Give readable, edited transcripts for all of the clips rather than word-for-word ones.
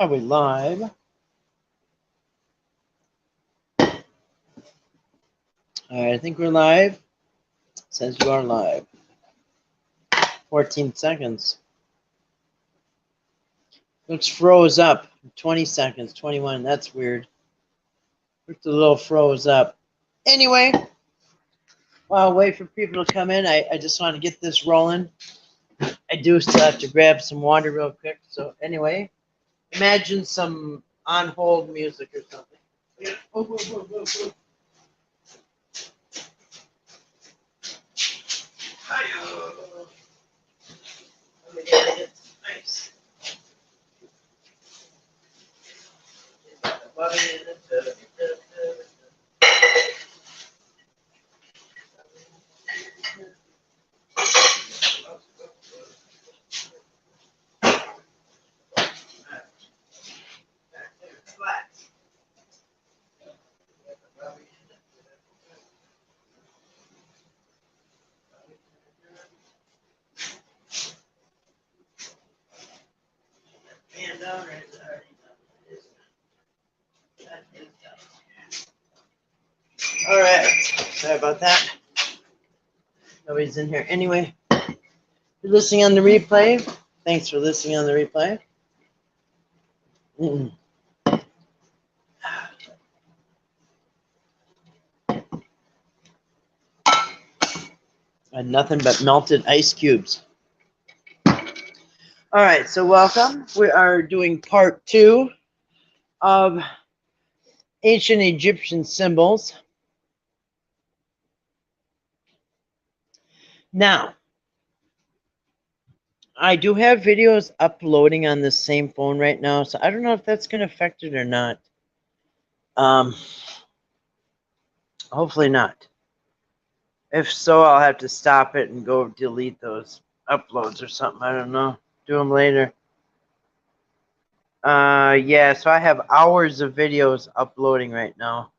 Are we live? All right, I think we're live. It says you are live. 14 seconds. Looks froze up. 20 seconds, 21. That's weird. Looks a little froze up. Anyway, while I wait for people to come in, I just want to get this rolling. I do still have to grab some water real quick. So anyway, imagine some on hold music or something. Yeah. Oh, whoa, whoa, whoa, whoa. Hi-yo. Let me get it. Nice. All right, sorry about that. Nobody's in here anyway. You're listening on the replay. Thanks for listening on the replay. And nothing but melted ice cubes. All right, so welcome. We are doing part 2 of ancient Egyptian symbols. Now, I do have videos uploading on the same phone right now, so I don't know if that's going to affect it or not. Hopefully not. If so, I'll have to stop it and go delete those uploads or something. I don't know. Do them later. Yeah, so I have hours of videos uploading right now.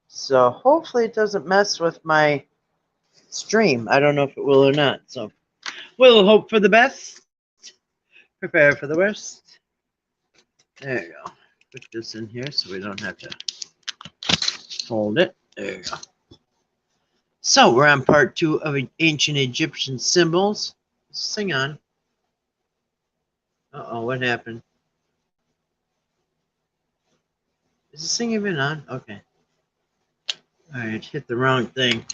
So hopefully it doesn't mess with my stream. I don't know if it will or not. So we'll hope for the best. Prepare for the worst. There you go. Put this in here so we don't have to hold it. There you go. So we're on part 2 of ancient Egyptian symbols. Sing on. Uh-oh, what happened? Is this thing even on? Okay. All right, hit the wrong thing.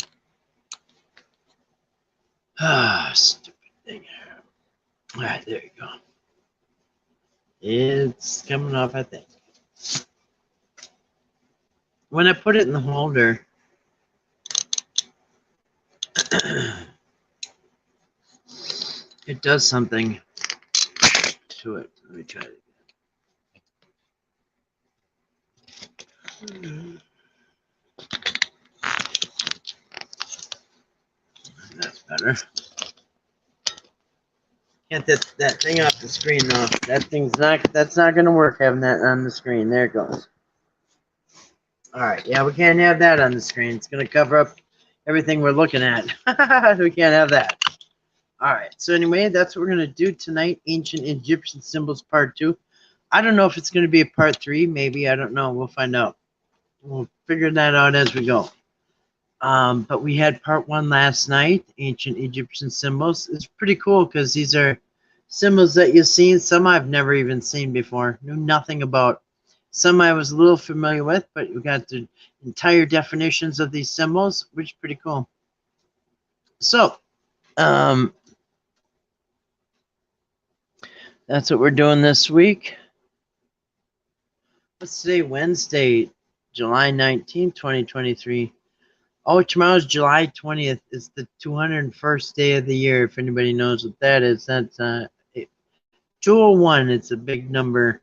Ah, stupid thing. All right, there you go. It's coming off, I think. When I put it in the holder, it does something to it. Let me try it again. That's better. Get that thing off the screen though. That's not gonna work having that on the screen. There it goes. Alright, yeah, we can't have that on the screen. It's gonna cover up everything we're looking at. We can't have that. Alright, so anyway, that's what we're gonna do tonight. Ancient Egyptian Symbols Part 2. I don't know if it's gonna be a Part 3, maybe, I don't know. We'll find out. We'll figure that out as we go. But we had part 1 last night, ancient Egyptian symbols. It's pretty cool because these are symbols that you've seen. Some I've never even seen before, knew nothing about. Some I was a little familiar with, but we got the entire definitions of these symbols, which is pretty cool. So, that's what we're doing this week. What's today? Wednesday, July 19th, 2023. Oh, tomorrow's July 20th. It's the 201st day of the year. If anybody knows what that is, that's 201. It's a big number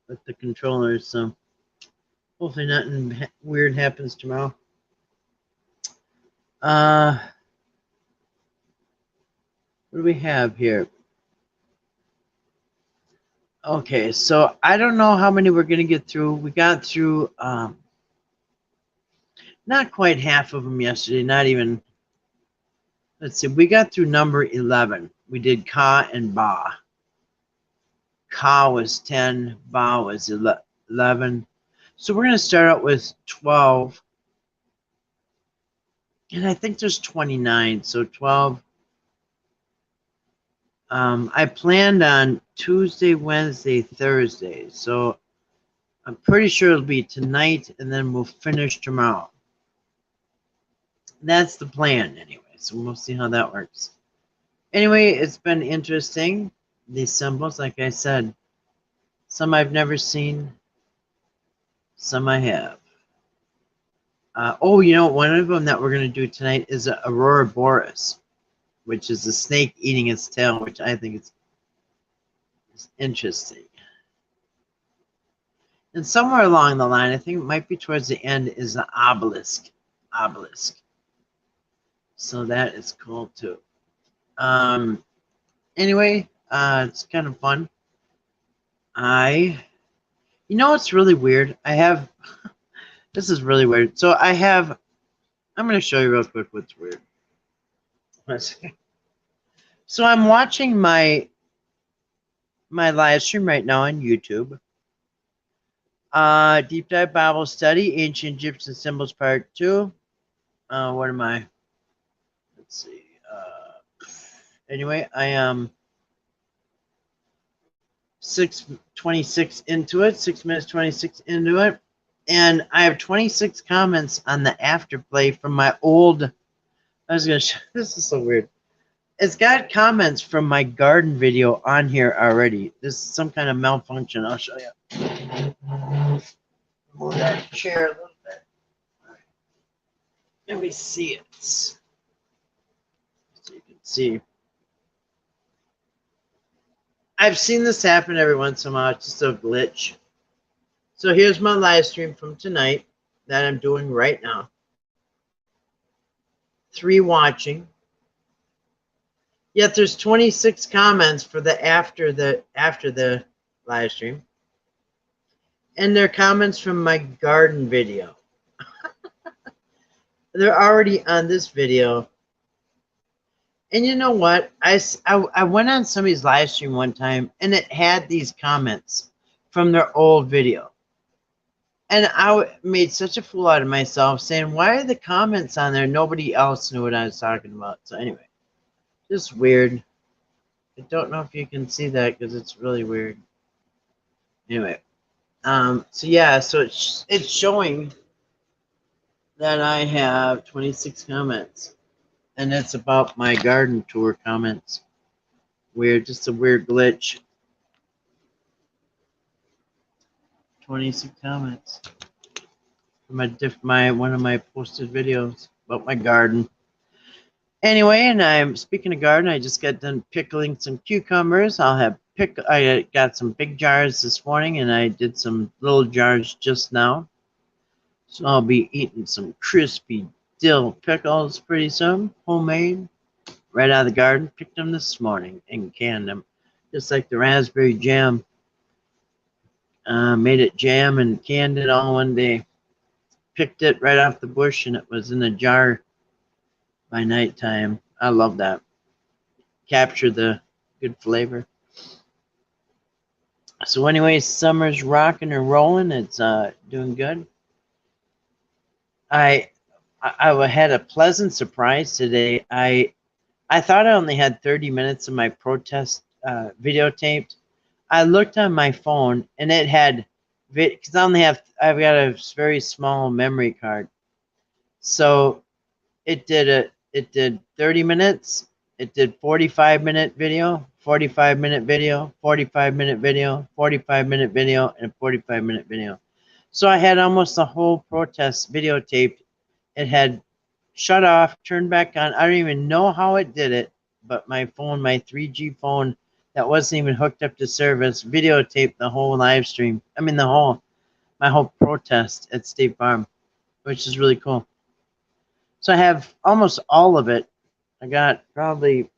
with the controllers. So hopefully nothing weird happens tomorrow. What do we have here? Okay, so I don't know how many we're going to get through. We got through not quite half of them yesterday, not even. Let's see, we got through number 11. We did Ka and Ba. Ka was 10, Ba was 11. So we're going to start out with 12. And I think there's 29, so 12. I planned on Tuesday, Wednesday, Thursday. So I'm pretty sure it'll be tonight, and then we'll finish tomorrow. That's the plan anyway, so we'll see how that works. Anyway, it's been interesting. These symbols, like I said, some I've never seen, some I have. Oh, you know, one of them that we're going to do tonight is Aurora Boreas, which is a snake eating its tail, which I think is interesting. And somewhere along the line, I think it might be towards the end, is the obelisk. So that is cool too. Anyway, it's kind of fun. You know what's really weird? This is really weird. So I'm going to show you real quick what's weird. So I'm watching my live stream right now on YouTube. Deep Dive Bible Study, Ancient Egyptian Symbols Part 2. What am I? Let's see. Anyway, I am 6:26 into it, 6 minutes 26 into it. And I have 26 comments on the afterplay from my old. This is so weird. It's got comments from my garden video on here already. This is some kind of malfunction. I'll show you. Move that chair a little bit. All right. Let me see it. So you can see. I've seen this happen every once in a while. It's just a glitch. So here's my live stream from tonight that I'm doing right now. 3 watching. Yet there's 26 comments for the after the live stream. And they're comments from my garden video. They're already on this video. And you know what? I went on somebody's live stream one time, and it had these comments from their old video. And I made such a fool out of myself saying, why are the comments on there? Nobody else knew what I was talking about. So anyway, just weird. I don't know if you can see that because it's really weird. Anyway, so yeah, so it's showing that I have 26 comments. And it's about my garden tour comments. Weird, just a weird glitch. 26 comments. One of my posted videos about my garden. Anyway, and I'm speaking of garden, I just got done pickling some cucumbers. I got some big jars this morning, and I did some little jars just now. So I'll be eating some crispy dill pickles pretty soon, homemade, right out of the garden. Picked them this morning and canned them, just like the raspberry jam. Made it jam and canned it all one day. Picked it right off the bush, and it was in a jar by nighttime. I love that. Capture the good flavor. So anyway, summer's rocking and rolling. It's doing good. I had a pleasant surprise today. I thought I only had 30 minutes of my protest videotaped. I looked on my phone, and it had, because I've got a very small memory card. So it did 30 minutes. It did 45-minute video, 45-minute video, 45-minute video, 45-minute video, and a 45-minute video. So I had almost the whole protest videotaped. It had shut off, turned back on. I don't even know how it did it, but my phone, my 3G phone that wasn't even hooked up to service, videotaped the whole live stream. I mean, my whole protest at State Farm, which is really cool. So I have almost all of it. I got probably,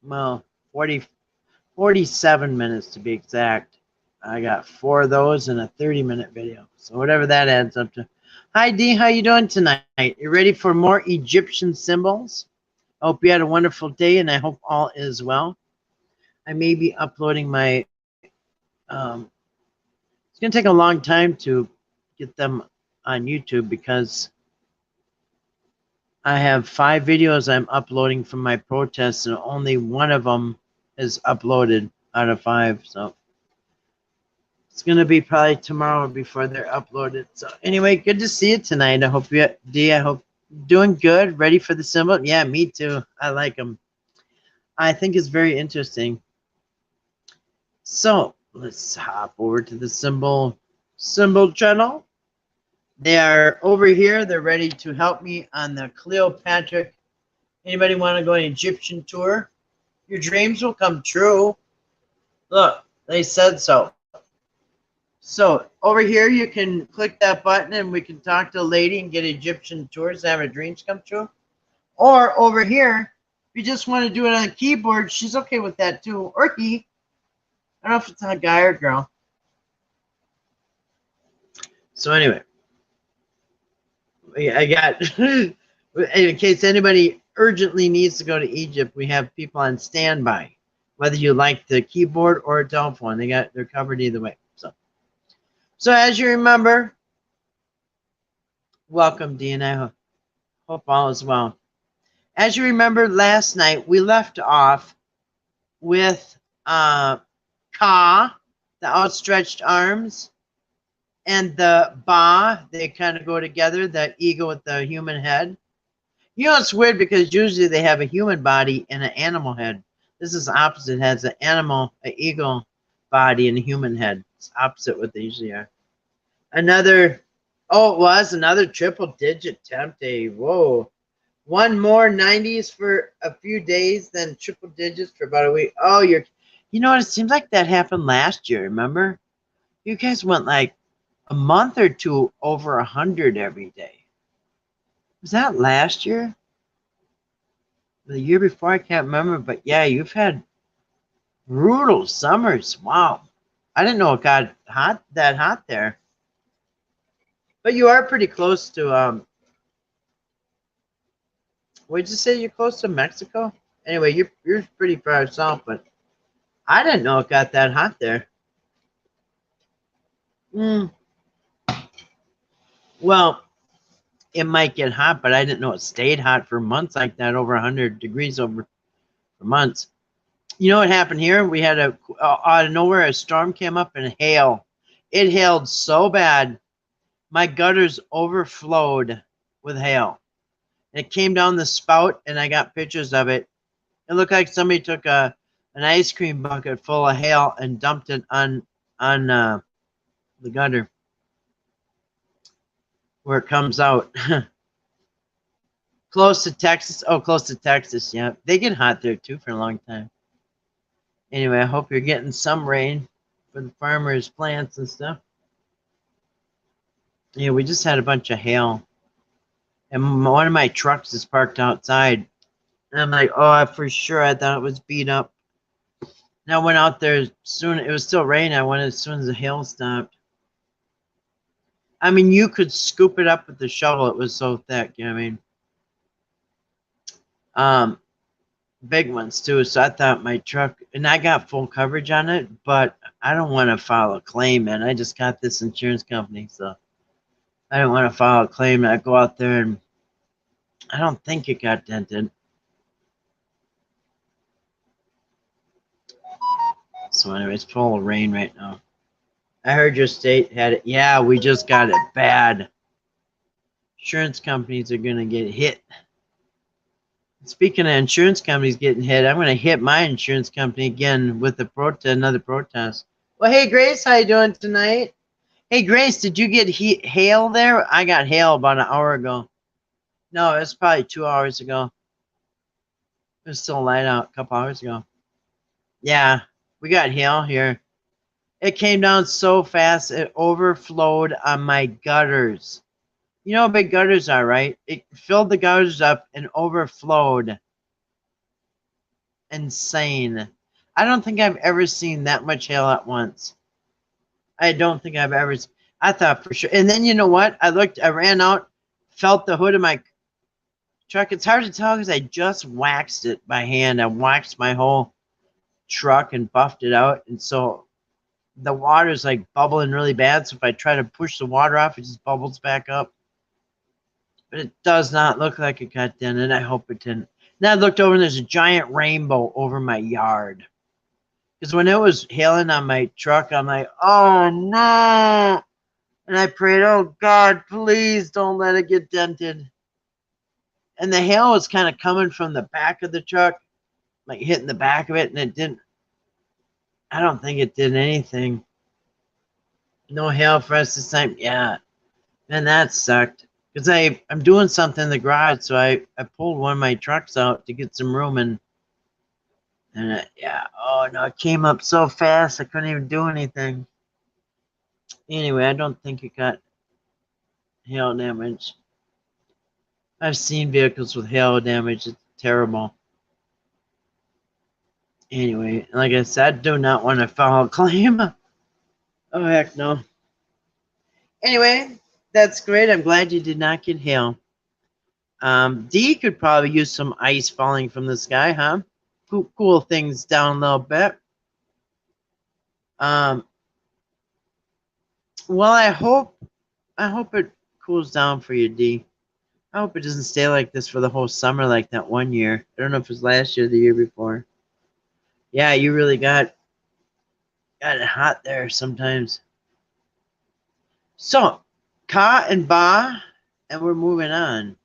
well, 47 minutes to be exact. I got 4 of those and a 30-minute video. So whatever that adds up to. Hi, Dee. How you doing tonight? You ready for more Egyptian symbols? I hope you had a wonderful day, and I hope all is well. I may be uploading my, it's going to take a long time to get them on YouTube because I have 5 videos I'm uploading from my protests and only one of them is uploaded out of 5. So it's going to be probably tomorrow before they're uploaded. So anyway, good to see you tonight. I hope you, D, I hope doing good. Ready for the symbol? Yeah, me too. I like them. I think it's very interesting. So let's hop over to the symbol channel. They are over here. They're ready to help me on the Cleopatra. Anybody want to go on an Egyptian tour? Your dreams will come true. Look, they said so. So over here, you can click that button and we can talk to a lady and get Egyptian tours and have her dreams come true. Or over here, if you just want to do it on a keyboard, she's okay with that too. Or he. I don't know if it's a guy or girl. So anyway, I got, in case anybody urgently needs to go to Egypt, we have people on standby. Whether you like the keyboard or a telephone, they're covered either way. So as you remember, welcome, Dean. I hope all is well. As you remember, last night we left off with Ka, the outstretched arms, and the Ba. They kind of go together, the eagle with the human head. You know, it's weird because usually they have a human body and an animal head. This is opposite. It has an eagle body and a human head. It's opposite what they usually are. Another, oh, it was another triple-digit Tempte. Whoa. One more 90s for a few days, then triple digits for about a week. Oh, you know what? It seems like that happened last year, remember? You guys went like a month or two over 100 every day. Was that last year? The year before? I can't remember, but yeah, you've had brutal summers. Wow. I didn't know it got that hot there. But you are pretty close to, what'd you say? You're close to Mexico? Anyway, you're pretty far south, but I didn't know it got that hot there. Well, it might get hot, but I didn't know it stayed hot for months like that, over 100 degrees for months. You know what happened here? We had out of nowhere, a storm came up and hail. It hailed so bad, my gutters overflowed with hail. It came down the spout, and I got pictures of it. It looked like somebody took an ice cream bucket full of hail and dumped it on the gutter where it comes out. Close to Texas. Oh, close to Texas, yeah. They get hot there, too, for a long time. Anyway, I hope you're getting some rain for the farmers' plants and stuff. Yeah, we just had a bunch of hail. And one of my trucks is parked outside. And I'm like, oh, for sure, I thought it was beat up. And I went out there soon. It was still raining. I went as soon as the hail stopped. I mean, you could scoop it up with the shovel. It was so thick, you know what I mean? Big ones, too. So I thought my truck, and I got full coverage on it, but I don't want to file a claim, man. I just got this insurance company, so I don't want to file a claim. I go out there, and I don't think it got dented. So anyway, it's full of rain right now. I heard your state had it. Yeah, we just got it bad. Insurance companies are going to get hit. Speaking of insurance companies getting hit, I'm going to hit my insurance company again with another protest. Well, hey, Grace, how you doing tonight? Hey, Grace, did you get hail there? I got hail about an hour ago. No, it was probably 2 hours ago. It was still light out a couple hours ago. Yeah, we got hail here. It came down so fast, it overflowed on my gutters. You know how big gutters are, right? It filled the gutters up and overflowed. Insane. I don't think I've ever seen that much hail at once. I don't think I've ever. I thought for sure. And then you know what? I ran out, felt the hood of my truck. It's hard to tell because I just waxed it by hand. I waxed my whole truck and buffed it out, and so the water's like bubbling really bad. So if I try to push the water off, it just bubbles back up. But it does not look like it got dented. I hope it didn't. Then I looked over and there's a giant rainbow over my yard. Because when it was hailing on my truck, I'm like, oh no. And I prayed, oh God, please don't let it get dented. And the hail was kind of coming from the back of the truck, like hitting the back of it, and it didn't. I don't think it did anything. No hail for us this time. Yeah. And that sucked. Because I'm doing something in the garage, so I pulled one of my trucks out to get some room, and yeah, oh no, it came up so fast I couldn't even do anything. Anyway, I don't think it got hail damage. I've seen vehicles with hail damage. It's terrible. Anyway, like I said, I do not want to file a claim. Oh, heck no. Anyway, that's great. I'm glad you did not get hail. D could probably use some ice falling from the sky, huh? Cool things down a little bit. Well, I hope it cools down for you, D. I hope it doesn't stay like this for the whole summer like that one year. I don't know if it was last year or the year before. Yeah, you really got it hot there sometimes. So, Ka and Ba, and we're moving on.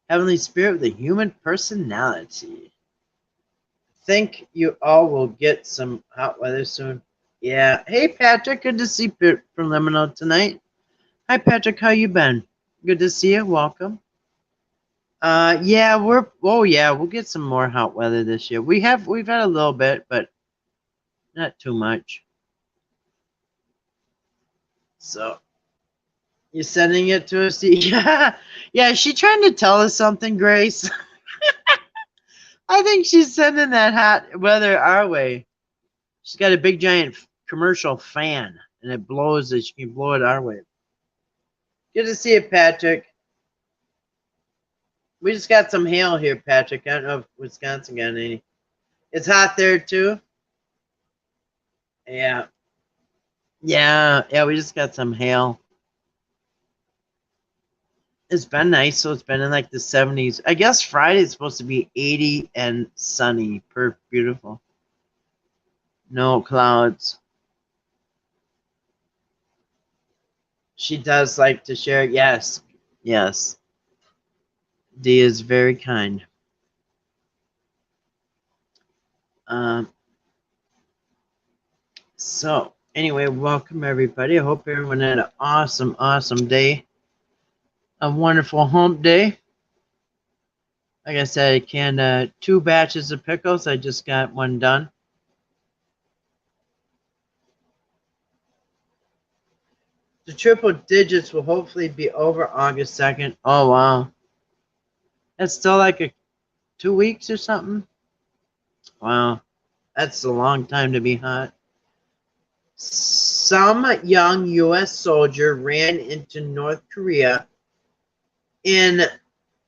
Heavenly Spirit with a human personality. Think you all will get some hot weather soon. Yeah. Hey, Patrick. Good to see you from Lemino tonight. Hi, Patrick. How you been? Good to see you. Welcome. Yeah, we'll get some more hot weather this year. We've had a little bit, but not too much. So, you sending it to us? Yeah. Yeah, is she trying to tell us something, Grace? I think she's sending that hot weather our way. She's got a big giant commercial fan, and it blows it. She can blow it our way. Good to see you, Patrick. We just got some hail here, Patrick. I don't know if Wisconsin got any. It's hot there too. Yeah. Yeah, we just got some hail. It's been nice, so it's been in like the 70s. I guess Friday's supposed to be 80 and sunny. Beautiful. No clouds. She does like to share. Yes. Yes. D is very kind. So, anyway, welcome everybody. I hope everyone had an awesome, awesome day. A wonderful hump day. Like I said, I canned 2 batches of pickles. I just got one done. The triple digits will hopefully be over August 2nd. Oh, wow. That's still like 2 weeks or something. Wow. That's a long time to be hot. Some young U.S. soldier ran into North Korea in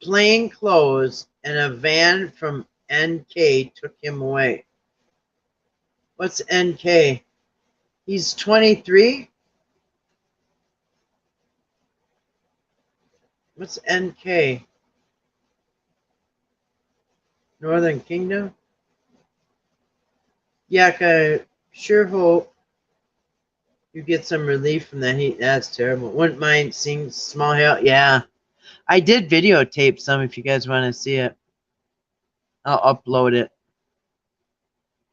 plain clothes, and a van from NK took him away. What's NK? He's 23? What's NK? Northern Kingdom? Yeah, I sure hope you get some relief from that heat. That's terrible. Wouldn't mind seeing small hail. Yeah. I did videotape some if you guys want to see it. I'll upload it.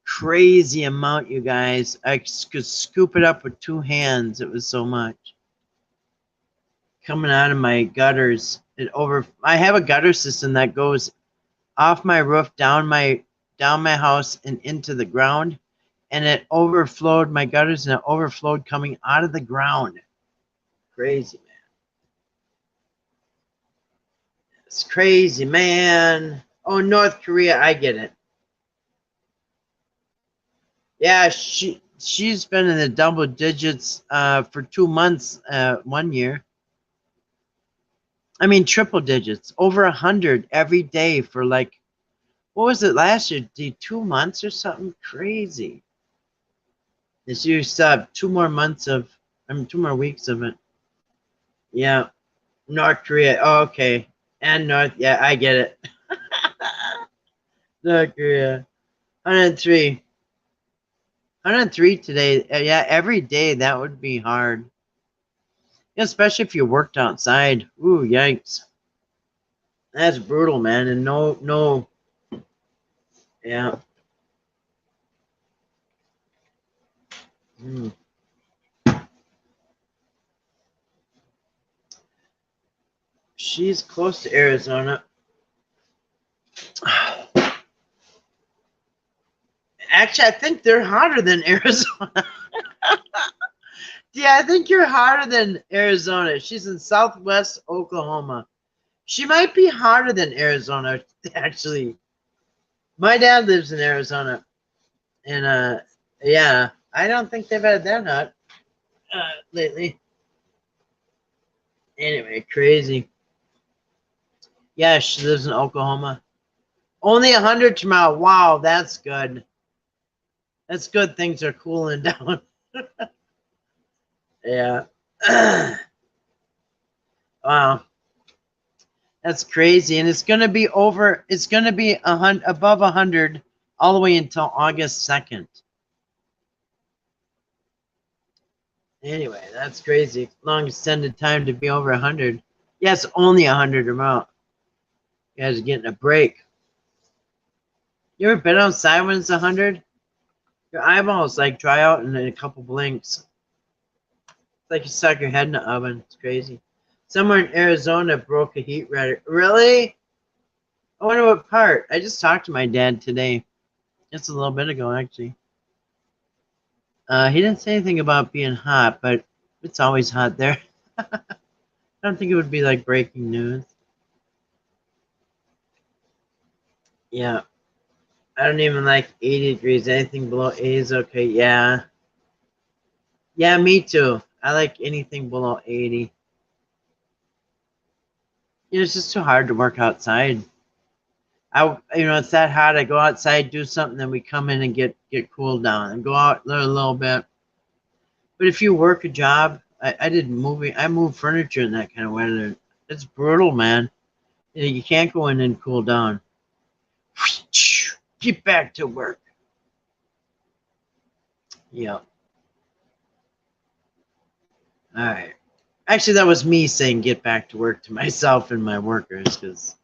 Crazy amount, you guys. I could scoop it up with 2 hands. It was so much. Coming out of my gutters. I have a gutter system that goes off my roof, down my house, and into the ground. And it overflowed my gutters, and it overflowed coming out of the ground. Crazy, man. It's crazy, man. Oh, North Korea, I get it. Yeah, she's been in the double digits for 2 months 1 year. I mean, triple digits, over 100 every day for like, what was it last year? 2 months or something crazy. This year still have 2 more months of, 2 more weeks of it. Yeah, North Korea. Oh, okay, and North. Yeah, I get it. North Korea. 103. 103 today. Yeah, every day that would be hard. Yeah, especially if you worked outside. Ooh, yikes. That's brutal, man. And no. Yeah. Mm. She's close to Arizona. Actually, I think they're hotter than Arizona. Yeah, I think you're hotter than Arizona. She's in southwest Oklahoma. She might be hotter than Arizona, actually. My dad lives in Arizona. And, yeah, I don't think they've had that hot lately. Anyway, crazy. Yeah, she lives in Oklahoma. Only 100 tomorrow. Wow, that's good. That's good. Things are cooling down. Yeah. Wow. That's crazy. And it's going to be over. It's going to be above 100 all the way until August 2nd. Anyway, that's crazy. Long extended time to be over 100. Yes, only 100 tomorrow. You guys are getting a break. You ever been outside when it's 100? Your eyeballs like dry out in a couple blinks. It's like you stuck your head in the oven. It's crazy. Somewhere in Arizona broke a heat radiator. Really? I wonder what part. I just talked to my dad today. Just a little bit ago, actually. He didn't say anything about being hot, but it's always hot there. I don't think it would be like breaking news. Yeah. I don't even like 80 degrees. Anything below 80 is okay. Yeah. Yeah, me too. I like anything below 80. It's just too hard to work outside. It's that hot. I go outside, do something, then we come in and get cooled down and go out a little bit. But if you work a job, I did moving. I moved furniture in that kind of weather. It's brutal, man. You can't go in and cool down. Get back to work. Yeah. All right. Actually, that was me saying get back to work to myself and my workers because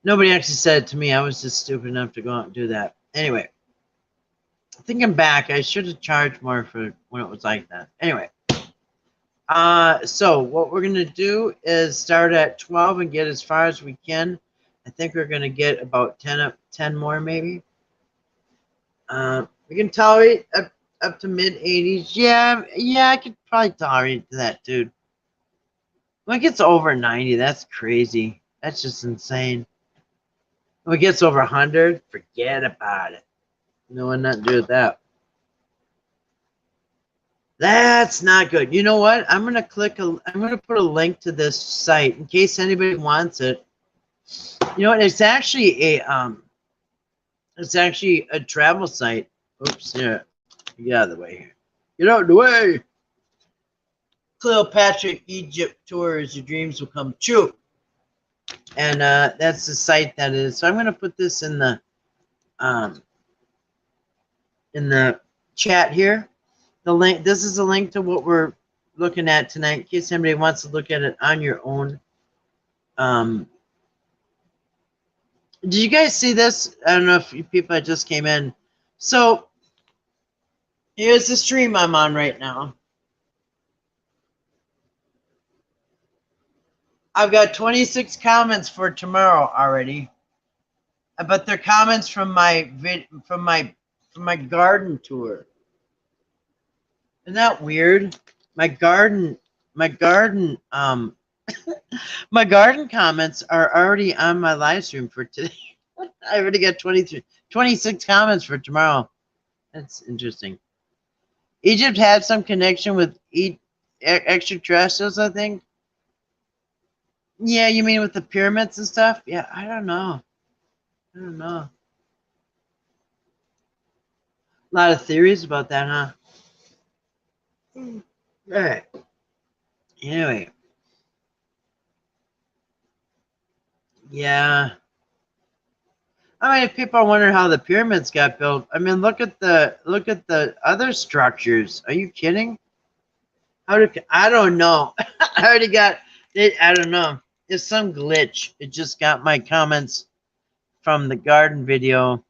nobody actually said it to me. I was just stupid enough to go out and do that. Anyway, thinking back, I should have charged more for when it was like that. Anyway, so what we're going to do is start at 12 and get as far as we can. I think we're going to get about 10 more maybe. We can tolerate up to mid 80s. Yeah, I could probably tolerate that, dude. When it gets over 90, that's crazy. That's just insane. When it gets over 100, forget about it. No one not do that. That's not good. You know what? I'm gonna put a link to this site in case anybody wants it. You know what? It's actually a travel site. Oops, here. Get out of the way here. Get out of the way. Cleopatra Egypt tours. Your dreams will come true. And that's the site that is. So I'm gonna put this in the chat here. The link. This is a link to what we're looking at tonight. In case anybody wants to look at it on your own. Did you guys see this? I don't know if you people that just came in. So here's the stream I'm on right now. I've got 26 comments for tomorrow already, but they're comments from my garden tour. Isn't that weird? My garden my garden comments are already on my live stream for today. I already got 26 comments for tomorrow. That's interesting. Egypt had some connection with extraterrestrials, I think. Yeah, you mean with the pyramids and stuff? Yeah, I don't know. I don't know. A lot of theories about that, huh? All right. Anyway. Yeah. I mean, if people are wondering how the pyramids got built, I mean, look at the other structures. Are you kidding? I don't know. I already got it. I don't know. It's some glitch. It just got my comments from the garden video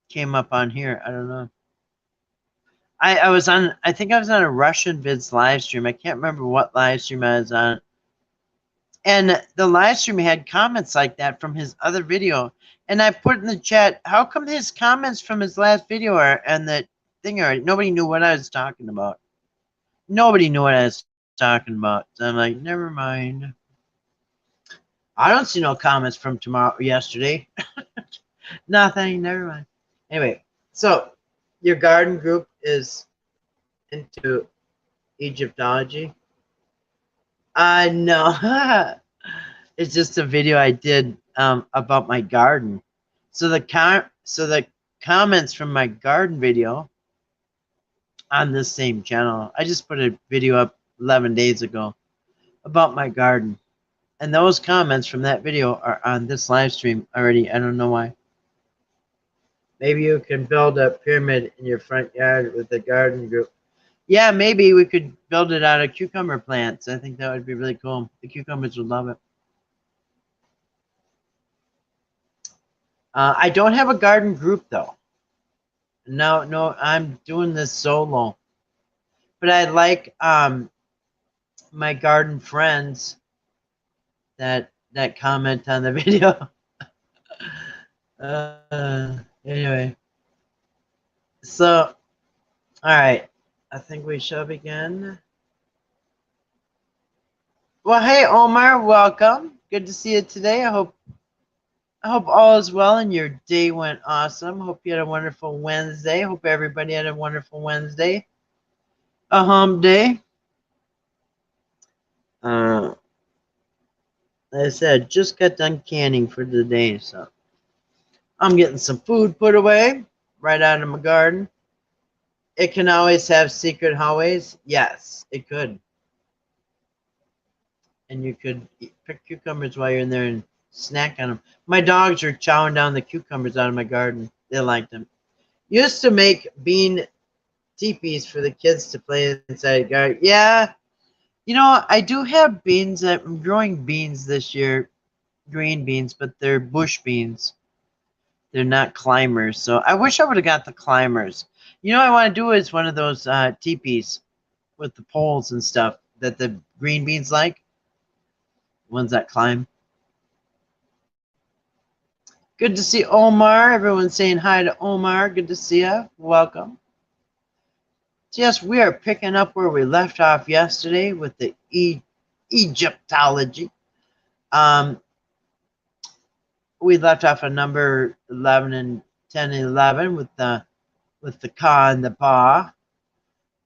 came up on here. I don't know. I was on. I think I was on a Russian Vids live stream. I can't remember what live stream I was on. And the live stream had comments like that from his other video. And I put in the chat, how come his comments from his last video are and the thing are nobody knew what I was talking about. Nobody knew what I was talking about. So I'm like, never mind. I don't see no comments from yesterday. Nothing, never mind. Anyway, so your garden group is into Egyptology. No. It's just a video I did about my garden. So the comments from my garden video on this same channel, I just put a video up 11 days ago about my garden. And those comments from that video are on this live stream already. I don't know why. Maybe you can build a pyramid in your front yard with the garden group. Yeah, maybe we could build it out of cucumber plants. I think that would be really cool. The cucumbers would love it. I don't have a garden group though. No, I'm doing this solo. But I like my garden friends that comment on the video. Anyway, so all right, I think we shall begin. Well, hey Omar, welcome. Good to see you today. I hope all is well and your day went awesome. Hope you had a wonderful Wednesday. Hope everybody had a wonderful Wednesday. A hump day. Like I said, just got done canning for the day, so I'm getting some food put away right out of my garden. It can always have secret hallways. Yes, it could. And you could pick cucumbers while you're in there and snack on them. My dogs are chowing down the cucumbers out of my garden. They like them. Used to make bean teepees for the kids to play inside the garden. Yeah, you know, I do have beans. I'm growing beans this year, green beans, but they're bush beans. They're not climbers. So I wish I would have got the climbers. You know what I want to do is one of those teepees with the poles and stuff that the green beans like. Ones that climb. Good to see Omar. Everyone's saying hi to Omar. Good to see you. Welcome. So yes, we are picking up where we left off yesterday with the Egyptology. We left off on number 11 and 10 and 11 with the Ka and the Ba.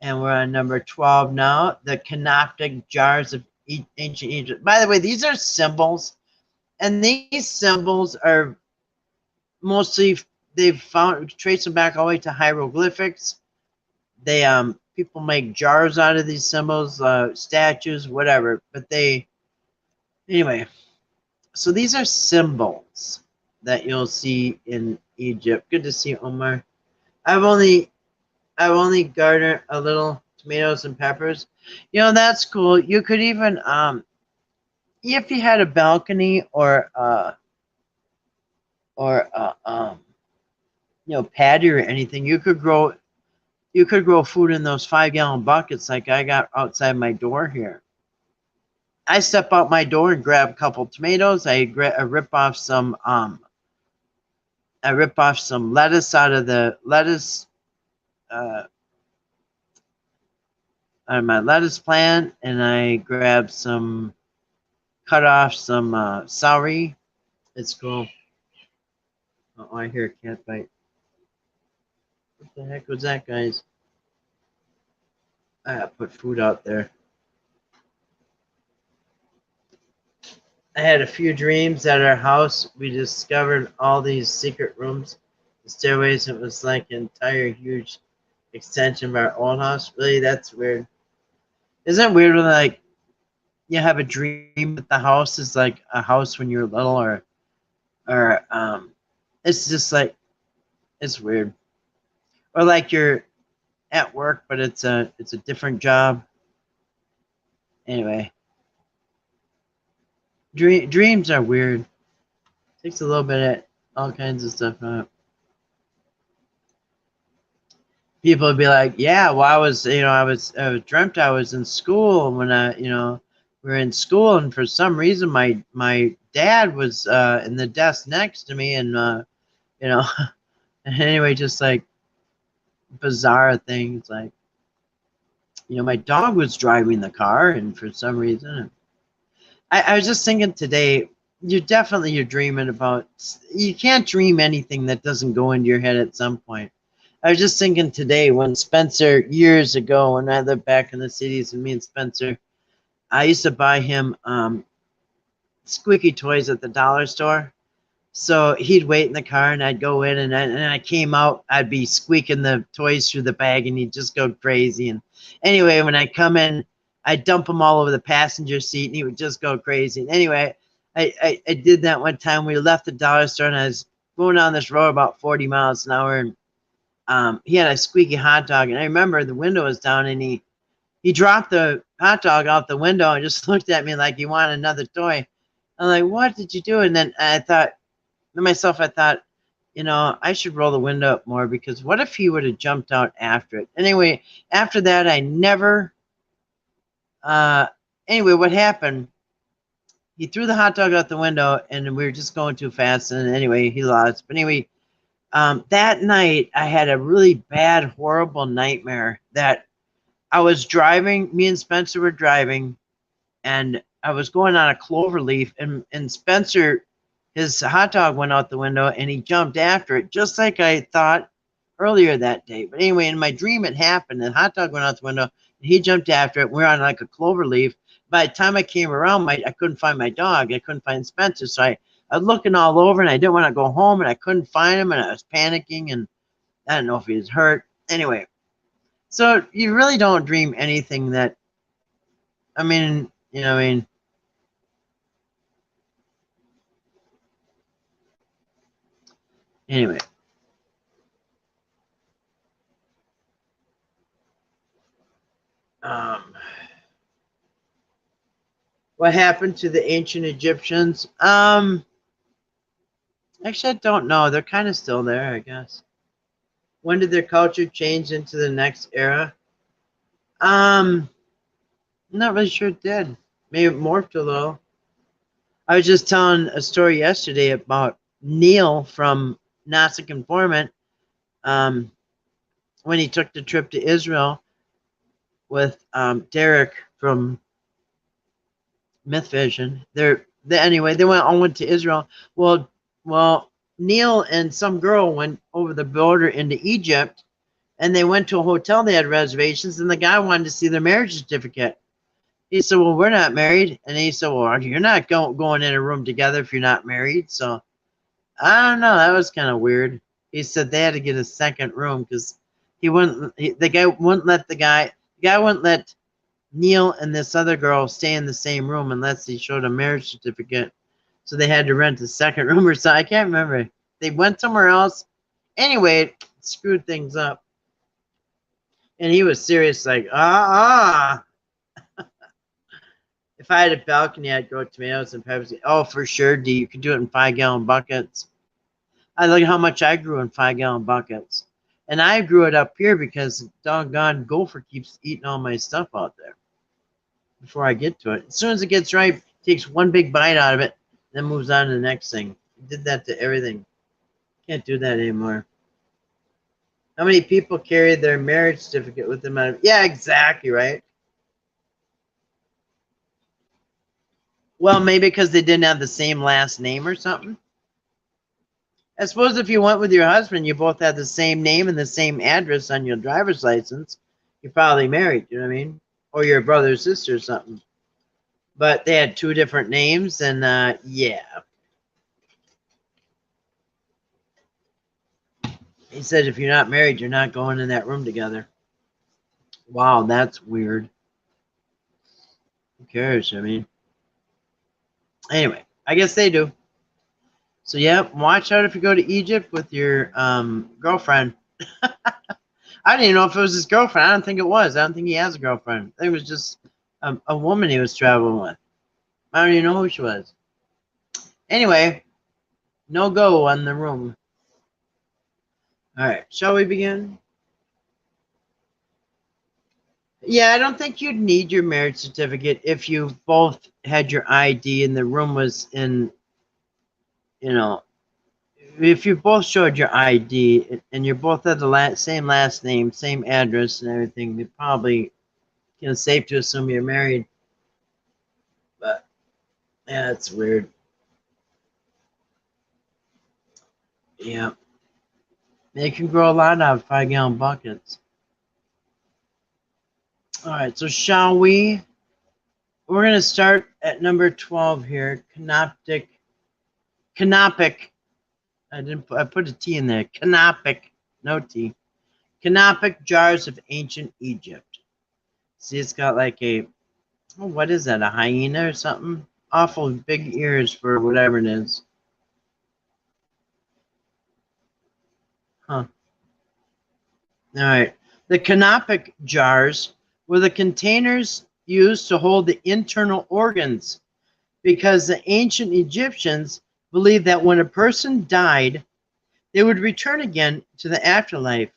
And we're on number 12 now, the canoptic jars of ancient Egypt. By the way, these are symbols, and these symbols are mostly, they've found, trace them back all the way to hieroglyphics. They people make jars out of these symbols, statues, whatever. But anyway. So these are symbols that you'll see in Egypt. Good to see Omar. I've only garnered a little tomatoes and peppers. You know, that's cool. You could even if you had a balcony or patio or anything, you could grow food in those 5-gallon buckets like I got outside my door here. I step out my door and grab a couple tomatoes. I rip off some lettuce out of the lettuce out of my lettuce plant, and I grab cut off some celery. It's cool. Oh, I hear a cat bite. What the heck was that, guys? I gotta put food out there. I had a few dreams at our house. We discovered all these secret rooms, the stairways. It was like an entire huge extension of our old house. Really, that's weird. Isn't it weird when like you have a dream that the house is like a house when you were little, or it's just like it's weird. Or like you're at work, but it's a different job. Anyway, dreams are weird. Takes a little bit of all kinds of stuff out. People would be like, "Yeah, well, I was dreamt I was in school when we were in school, and for some reason my dad was in the desk next to me, and you know, anyway, just like bizarre things, like my dog was driving the car, and for some reason, I was just thinking today, you're dreaming about. You can't dream anything that doesn't go into your head at some point. I was just thinking today when Spencer, years ago, when I lived back in the cities, and me and Spencer, I used to buy him squeaky toys at the dollar store. So he'd wait in the car, and I'd go in, and I came out, I'd be squeaking the toys through the bag, and he'd just go crazy. And anyway, when I come in, I'd dump them all over the passenger seat, and he would just go crazy. And anyway, I did that one time. We left the dollar store, and I was going down this road about 40 miles an hour, and he had a squeaky hot dog. And I remember the window was down, and he dropped the hot dog out the window and just looked at me like he wanted another toy. I'm like, what did you do? And then I thought to myself, I should roll the window up more, because what if he would have jumped out after it? Anyway, after that, I never, anyway, what happened, he threw the hot dog out the window, and we were just going too fast, and anyway, he lost. But anyway, that night, I had a really bad, horrible nightmare that I was driving, me and Spencer were driving, and I was going on a clover leaf, and Spencer, his hot dog went out the window, and he jumped after it, just like I thought earlier that day. But anyway, in my dream, it happened. The hot dog went out the window, and he jumped after it. We're on like a clover leaf. By the time I came around, I couldn't find my dog. I couldn't find Spencer. So I was looking all over, and I didn't want to go home, and I couldn't find him, and I was panicking, and I don't know if he was hurt. Anyway, so you really don't dream anything that, anyway. What happened to the ancient Egyptians? Actually, I don't know. They're kind of still there, I guess. When did their culture change into the next era? I'm not really sure it did. Maybe it morphed a little. I was just telling a story yesterday about Neil from Gnostic Informant, when he took the trip to Israel with Derek from Myth Vision. Anyway, they all went to Israel. Well, Neil and some girl went over the border into Egypt, and they went to a hotel. They had reservations, and the guy wanted to see their marriage certificate. He said, "Well, we're not married." And he said, "Well, you're not going in a room together if you're not married." So I don't know. That was kind of weird. He said they had to get a second room because the guy wouldn't let Neil and this other girl stay in the same room unless he showed a marriage certificate. So they had to rent a second room or something. I can't remember. They went somewhere else. Anyway, it screwed things up. And he was serious, like, If I had a balcony, I'd grow tomatoes and peppers. Oh, for sure, D. You could do it in 5-gallon buckets. I look at how much I grew in 5-gallon buckets. And I grew it up here because the doggone gopher keeps eating all my stuff out there before I get to it. As soon as it gets ripe, takes one big bite out of it, then moves on to the next thing. It did that to everything. Can't do that anymore. How many people carry their marriage certificate with them? Yeah, exactly, right? Well, maybe because they didn't have the same last name or something. I suppose if you went with your husband, you both had the same name and the same address on your driver's license, you're probably married, you know what I mean? Or your brother or sister or something. but they had 2 different names, and yeah. He said if you're not married, you're not going in that room together. Wow, that's weird. Who cares? I mean, anyway, I guess they do. So yeah, watch out if you go to Egypt with your girlfriend. I didn't even know if it was his girlfriend. I don't think it was. I don't think he has a girlfriend. I think it was just a woman he was traveling with. I don't even know who she was. Anyway, no go on the room. All right, shall we begin? Yeah, I don't think you'd need your marriage certificate if you both had your ID and the room was in, you know, if you both showed your ID and you both had the same last name, same address and everything, you probably, safe to assume you're married. But yeah, it's weird. Yeah. They can grow a lot out of 5-gallon buckets. All right, so shall we? We're going to start at number 12 here. Canopic. I put a T in there. Canopic. No T. Canopic jars of ancient Egypt. See, it's got like a, oh, what is that? A hyena or something? Awful big ears for whatever it is. Huh. All right. The canopic jars were the containers used to hold the internal organs because the ancient Egyptians believed that when a person died, they would return again to the afterlife.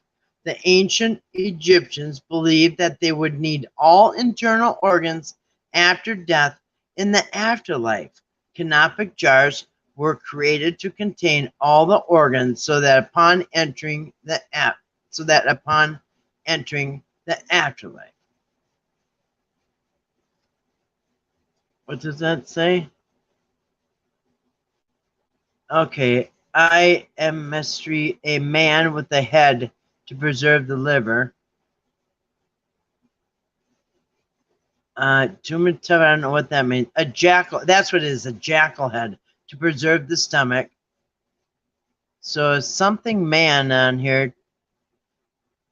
The ancient Egyptians believed that they would need all internal organs after death in the afterlife. Canopic jars were created to contain all the organs so that upon entering the afterlife. What does that say? Okay, I am mystery, a man with a head to preserve the liver. I don't know what that means. A jackal, that's what it is, a jackal head to preserve the stomach. So something man on here.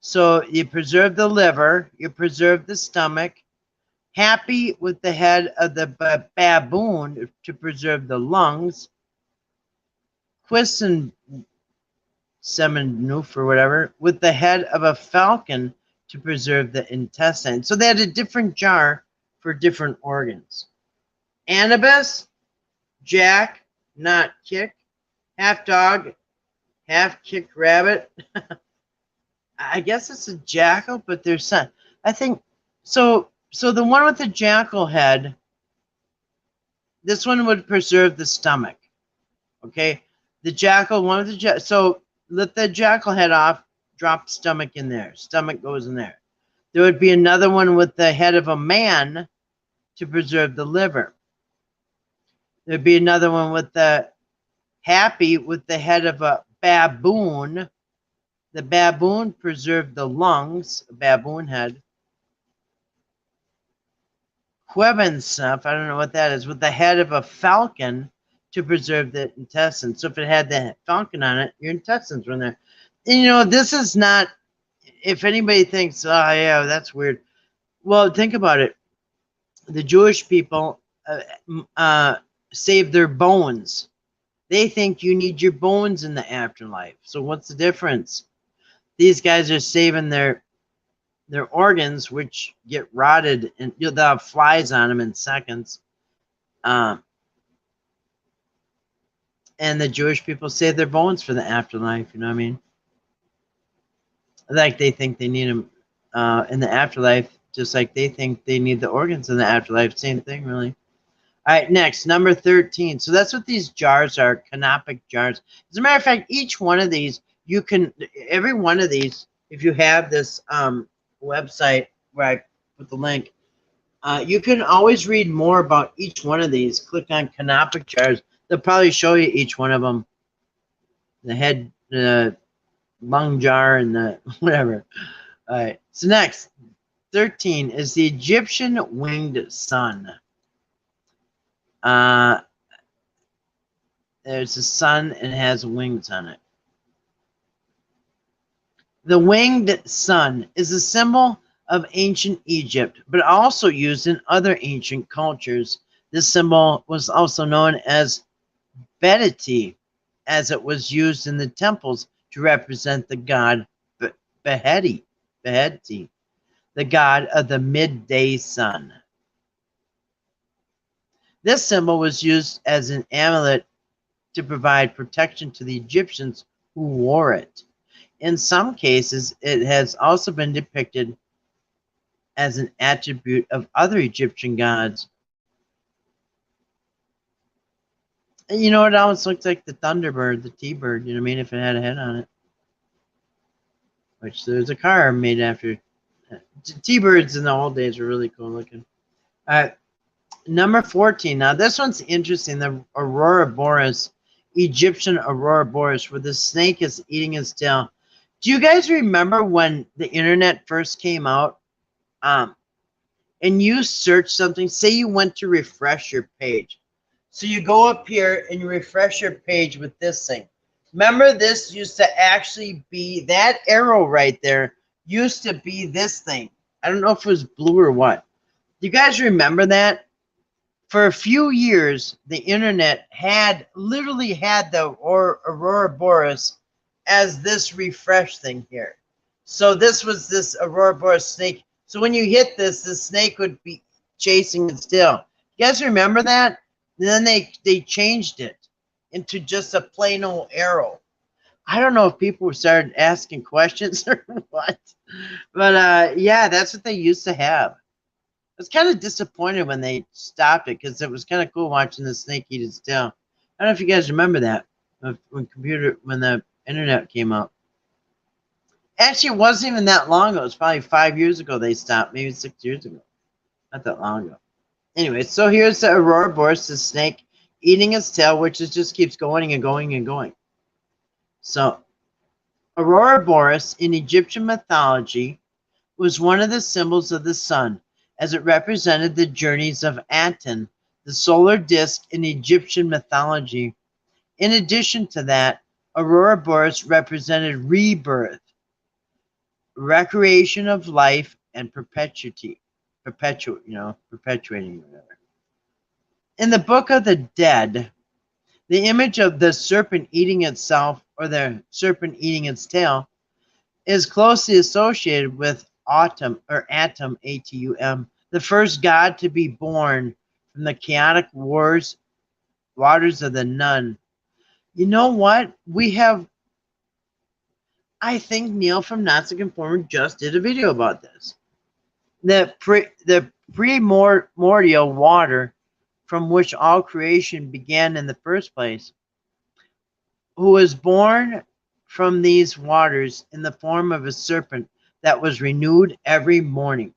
So you preserve the liver, you preserve the stomach. Happy with the head of the baboon to preserve the lungs. Quissen Semenoof or whatever, with the head of a falcon to preserve the intestine. So they had a different jar for different organs. Anubis, Jack, not kick, half dog, half kick rabbit. I guess it's a jackal, but there's some. I think so. So the one with the jackal head, this one would preserve the stomach. Okay, the jackal, one with the so let the jackal head off, drop the stomach in there. Stomach goes in there. There would be another one with the head of a man to preserve the liver. There'd be another one with the happy with the head of a baboon. The baboon preserved the lungs, a baboon head. Quebensuf, I don't know what that is, with the head of a falcon to preserve the intestines. So if it had the falcon on it, your intestines were in there. And this is not, if anybody thinks, oh yeah, that's weird. Well, think about it. The Jewish people save their bones. They think you need your bones in the afterlife. So what's the difference? These guys are saving their organs, which get rotted, and they'll have flies on them in seconds. And the Jewish people save their bones for the afterlife. You know what I mean? Like they think they need them in the afterlife, just like they think they need the organs in the afterlife. Same thing, really. All right, next, number 13. So that's what these jars are, canopic jars. As a matter of fact, each one of these, every one of these, if you have this website where I put the link, you can always read more about each one of these. Click on canopic jars. They'll probably show you each one of them. The head, the lung jar, and the whatever. All right, so next, 13 is the Egyptian winged sun. There's a sun and it has wings on it. The winged sun is a symbol of ancient Egypt, but also used in other ancient cultures. This symbol was also known as Beheti, as it was used in the temples to represent the god Beheti, the god of the midday sun. This symbol was used as an amulet to provide protection to the Egyptians who wore it. In some cases, it has also been depicted as an attribute of other Egyptian gods. And you know, it almost looks like the Thunderbird, the T-Bird, you know what I mean, if it had a head on it. Which there's a car made after. T-Birds in the old days were really cool looking. All right, number 14. Now, this one's interesting. The Aurora Boreas, Egyptian Aurora Boreas, where the snake is eating its tail. Do you guys remember when the internet first came out? And you search something, say you went to refresh your page. So you go up here and you refresh your page with this thing. Remember, this used to actually be, that arrow right there used to be this thing. I don't know if it was blue or what. Do you guys remember that? For a few years, the internet literally had the Aurora Boreas as this refresh thing here. So this was this Aurora Boreas snake. So when you hit this, the snake would be chasing its tail. You guys remember that? And then they changed it into just a plain old arrow. I don't know if people started asking questions or what. But yeah, that's what they used to have. I was kind of disappointed when they stopped it because it was kind of cool watching the snake eat its tail. I don't know if you guys remember that when the internet came out. Actually, it wasn't even that long ago. It was probably 5 years ago they stopped, maybe 6 years ago. Not that long ago. Anyway, so here's the Aurora Boreas, the snake eating its tail, which just keeps going and going and going. So, Aurora Boreas in Egyptian mythology was one of the symbols of the sun, as it represented the journeys of Aten, the solar disk in Egyptian mythology. In addition to that, Aurora Boreas represented rebirth, recreation of life, and perpetuating, whatever. In the Book of the Dead, the image of the serpent eating itself, or the serpent eating its tail, is closely associated with Atum, A-T-U-M, the first god to be born from the chaotic waters of the Nun. You know what? We have, I think Neil from Not So Conformed just did a video about this. The primordial water from which all creation began in the first place, who was born from these waters in the form of a serpent that was renewed every morning.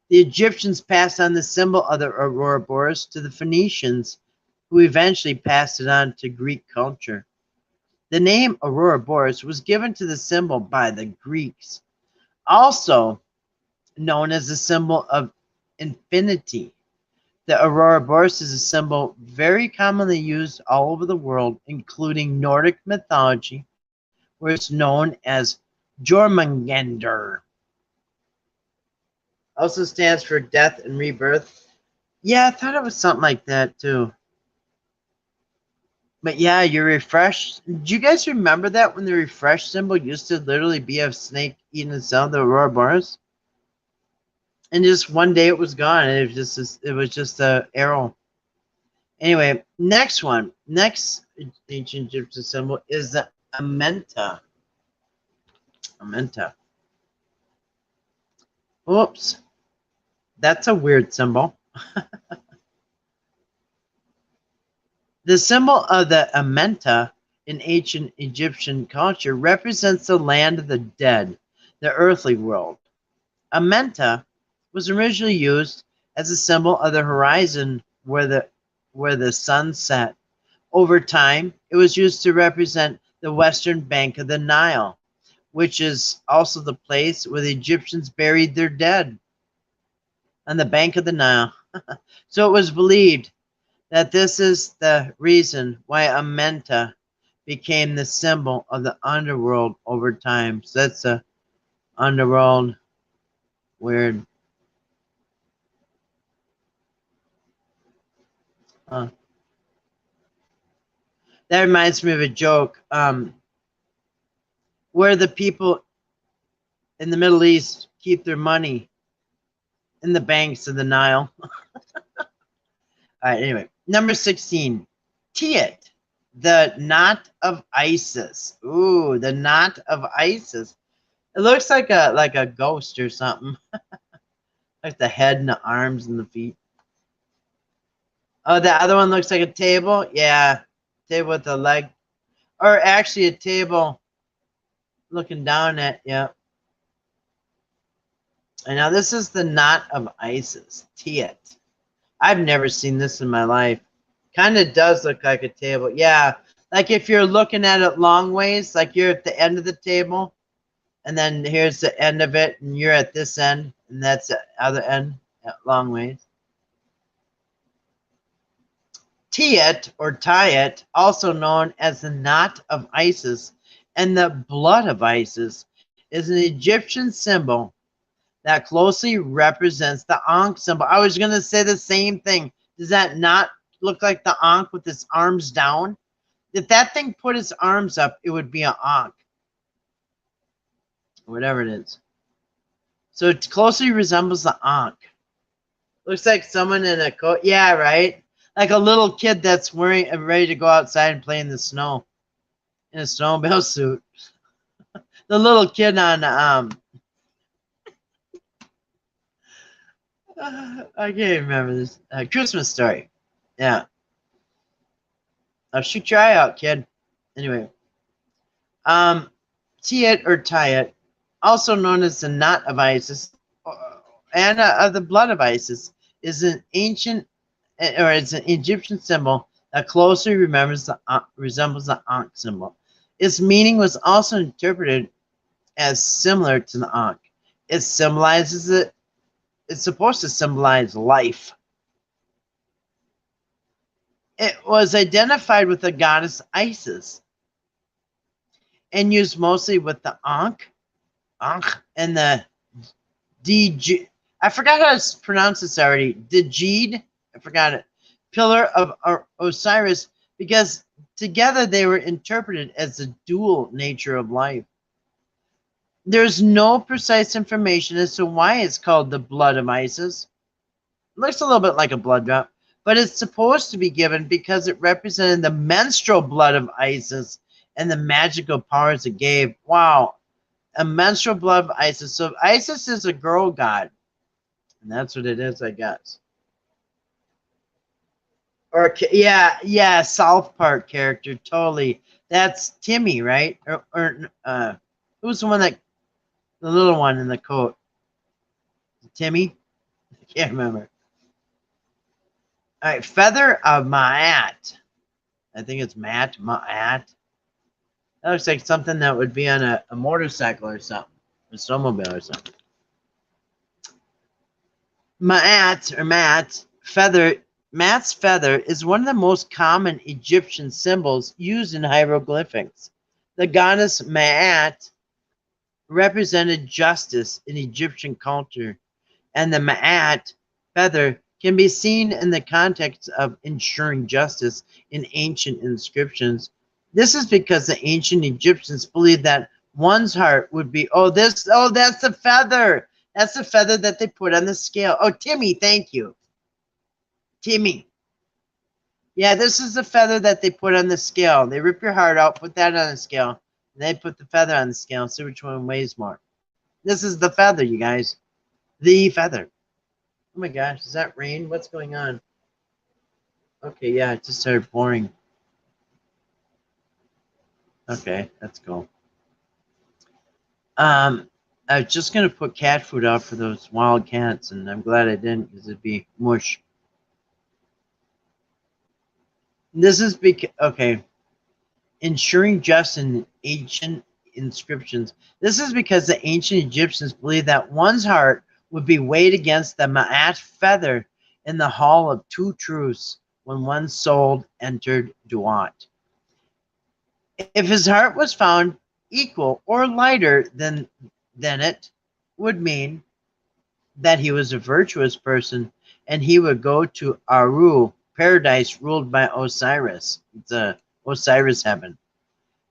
The Egyptians passed on the symbol of the Aurora Boreas to the Phoenicians, who eventually passed it on to Greek culture. The name Aurora Boreas was given to the symbol by the Greeks, also known as the symbol of infinity. The Aurora Boreas is a symbol very commonly used all over the world, including Nordic mythology, where it's known as Jormungandr. Also stands for death and rebirth. Yeah, I thought it was something like that too. But yeah, your refresh. Do you guys remember that when the refresh symbol used to literally be a snake eating itself, the Aurora Boreas? And just one day it was gone, and it was just a arrow. Anyway, next one. Next ancient Egyptian symbol is the Amenta. Amenta. Oops. That's a weird symbol. The symbol of the Amenta in ancient Egyptian culture represents the land of the dead, the earthly world. Amenta was originally used as a symbol of the horizon where the sun set. Over time, it was used to represent the western bank of the Nile, which is also the place where the Egyptians buried their dead, on the bank of the Nile. So it was believed that this is the reason why Amenta became the symbol of the underworld over time. So that's the underworld. Weird. That reminds me of a joke. Where the people in the Middle East keep their money in the banks of the Nile. All right, anyway. Number 16. Tiet, the knot of Isis. Ooh, the knot of Isis. It looks like a ghost or something. Like the head and the arms and the feet. Oh, the other one looks like a table? Yeah. Table with a leg. Or actually a table looking down at, yeah. And now this is the knot of Isis. Tiet. I've never seen this in my life. Kind of does look like a table. Yeah. Like if you're looking at it long ways, like you're at the end of the table, and then here's the end of it, and you're at this end, and that's the other end, long ways. Tiet, or Tiet, also known as the knot of Isis and the blood of Isis, is an Egyptian symbol that closely represents the Ankh symbol. I was going to say the same thing. Does that not look like the Ankh with its arms down? If that thing put its arms up, it would be an Ankh. Whatever it is. So it closely resembles the Ankh. Looks like someone in a coat. Yeah, right? Like a little kid that's wearing ready to go outside and play in the snow. In a snowmobile suit. The little kid on I can't remember this. Christmas Story. Yeah. I'll shoot your eye out, kid. Anyway. Tiet, or Tiet, also known as the knot of Isis, and the blood of Isis, is an ancient, or it's an Egyptian symbol that closely resembles the Ankh symbol. Its meaning was also interpreted as similar to the Ankh. It symbolizes it. It's supposed to symbolize life. It was identified with the goddess Isis and used mostly with the Ankh, and the Djed. I forgot how to pronounce this already. Djed, I forgot it. Pillar of Osiris, because together they were interpreted as the dual nature of life. There's no precise information as to why it's called the blood of Isis. It looks a little bit like a blood drop, but it's supposed to be given because it represented the menstrual blood of Isis and the magical powers it gave. Wow. A menstrual blood of Isis. So Isis is a girl god. And that's what it is, I guess. Or, yeah, South Park character, totally. That's Timmy, right? Or who's the one that, the little one in the coat? Timmy? I can't remember. All right, Feather of Ma'at. I think it's Ma'at. That looks like something that would be on a motorcycle or something. A snowmobile or something. Ma'at's feather is one of the most common Egyptian symbols used in hieroglyphics. The goddess Ma'at represented justice in Egyptian culture, and the Ma'at feather can be seen in the context of ensuring justice in ancient inscriptions. This is because the ancient Egyptians believed that one's heart would be, that's the feather. That's the feather that they put on the scale. Oh, Timmy, thank you. Timmy. Yeah, this is the feather that they put on the scale. They rip your heart out, put that on the scale, and they put the feather on the scale and see which one weighs more. This is the feather, you guys. The feather. Oh my gosh, is that rain? What's going on? Okay, yeah, it just started pouring. Okay, that's cool. I was just going to put cat food out for those wild cats, and I'm glad I didn't because it'd be mush. This is because, okay, ensuring justice in ancient inscriptions. This is because the ancient Egyptians believed that one's heart would be weighed against the Ma'at feather in the Hall of Two Truths, when one soul entered Duat. If his heart was found equal or lighter than it would mean that he was a virtuous person, and he would go to Aru, paradise ruled by Osiris, the Osiris heaven.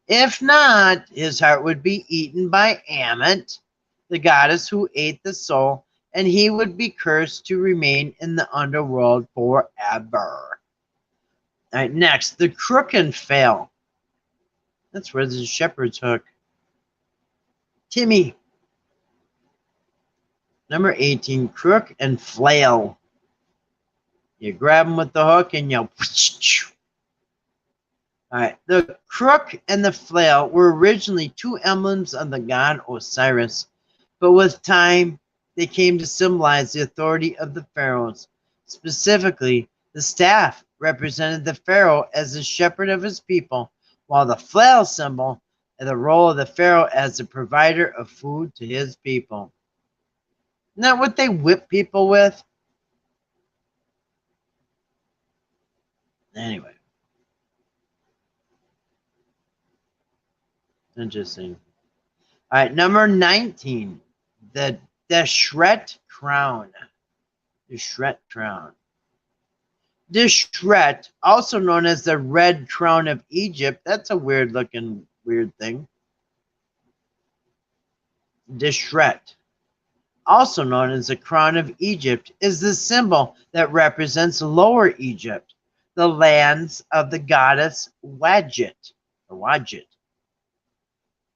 If not, his heart would be eaten by Ammit, the goddess who ate the soul, and he would be cursed to remain in the underworld forever. All right, next, the crook and fail. That's where the shepherd's hook. Timmy. Number 18, crook and flail. You grab them with the hook and you... All right, the crook and the flail were originally two emblems of the god Osiris, but with time, they came to symbolize the authority of the pharaohs. Specifically, the staff represented the pharaoh as the shepherd of his people, while the flail symbol and the role of the pharaoh as the provider of food to his people. Isn't that what they whip people with? Anyway. Interesting. All right, number 19, the Deshret crown. Deshret crown. Deshret, also known as the red crown of Egypt. That's a weird thing. Deshret, also known as the crown of Egypt, is the symbol that represents Lower Egypt, the lands of the goddess Wadjet, or Wadjet.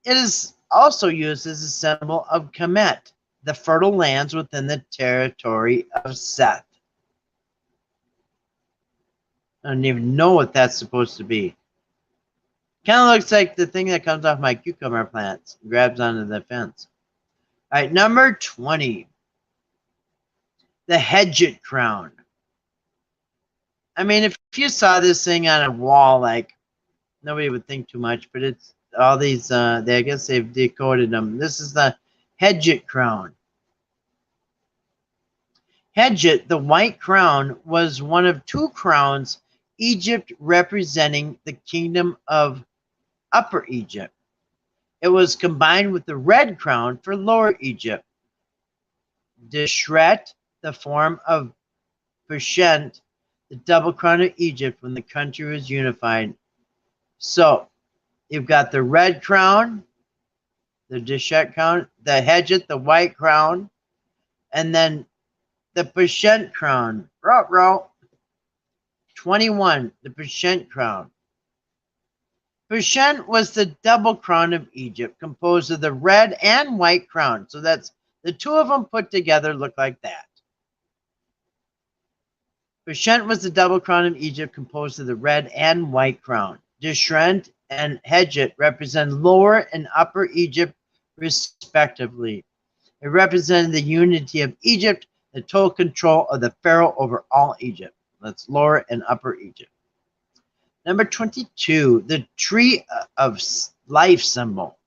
It is also used as a symbol of Kemet, the fertile lands within the territory of Seth. I don't even know what that's supposed to be. Kind of looks like the thing that comes off my cucumber plants, grabs onto the fence. All right, number 20, the Hedjit crown. I mean, if you saw this thing on a wall, like, nobody would think too much, but it's all these, I guess they've decoded them. This is the Hedjit crown. Hedjit, the white crown, was one of two crowns Egypt representing the kingdom of Upper Egypt. It was combined with the red crown for Lower Egypt. Deshret, the form of Pershent, the double crown of Egypt when the country was unified. So, you've got the red crown, the Deshret crown, the Hedjit, the white crown, and then the Pershent crown. 21, the Pershent crown. Pershent was the double crown of Egypt, composed of the red and white crown. So that's the two of them put together look like that. Pershent was the double crown of Egypt, composed of the red and white crown. Deshret and Hedjit represent Lower and Upper Egypt, respectively. It represented the unity of Egypt, the total control of the pharaoh over all Egypt. That's Lower and Upper Egypt. Number 22, the tree of life symbol.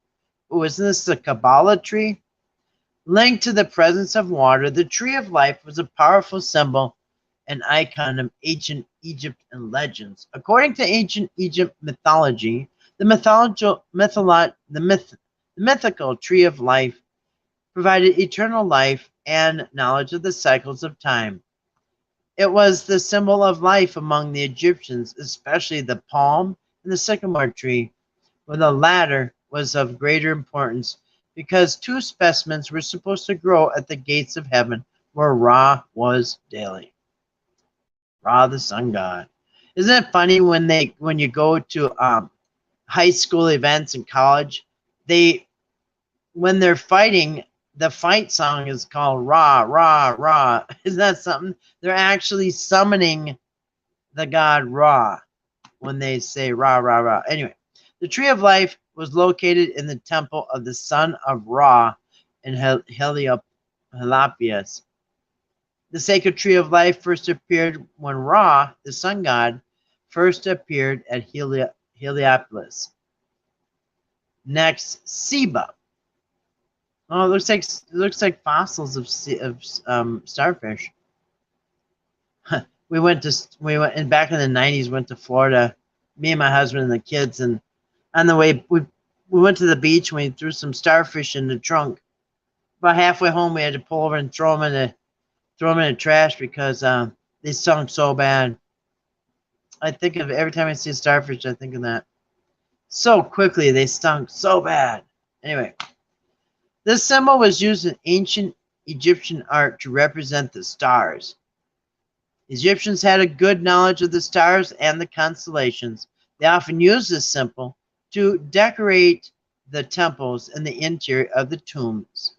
Oh, isn't this the Kabbalah tree? Linked to the presence of water, the tree of life was a powerful symbol and icon of ancient Egypt and legends. According to ancient Egypt mythology, the mythical tree of life provided eternal life and knowledge of the cycles of time. It was the symbol of life among the Egyptians, especially the palm and the sycamore tree, where the latter was of greater importance because two specimens were supposed to grow at the gates of heaven where Ra was daily. Ra, the sun god. Isn't it funny when you go to high school events in college, when they're fighting, the fight song is called Ra, Ra, Ra. Isn't that something? They're actually summoning the god Ra when they say Ra, Ra, Ra. Anyway, the tree of life was located in the temple of the son of Ra in Heliopolis. The sacred tree of life first appeared when Ra, the sun god, first appeared at Heliopolis. Next, Seba. Oh, it looks like fossils of starfish. and back in the 90s, went to Florida, me and my husband and the kids, and on the way we went to the beach and we threw some starfish in the trunk. About halfway home, we had to pull over and throw them in the trash because they stunk so bad. I think of every time I see a starfish, I think of that. So quickly, they stunk so bad. Anyway, this symbol was used in ancient Egyptian art to represent the stars. Egyptians had a good knowledge of the stars and the constellations. They often used this symbol to decorate the temples and the interior of the tombs.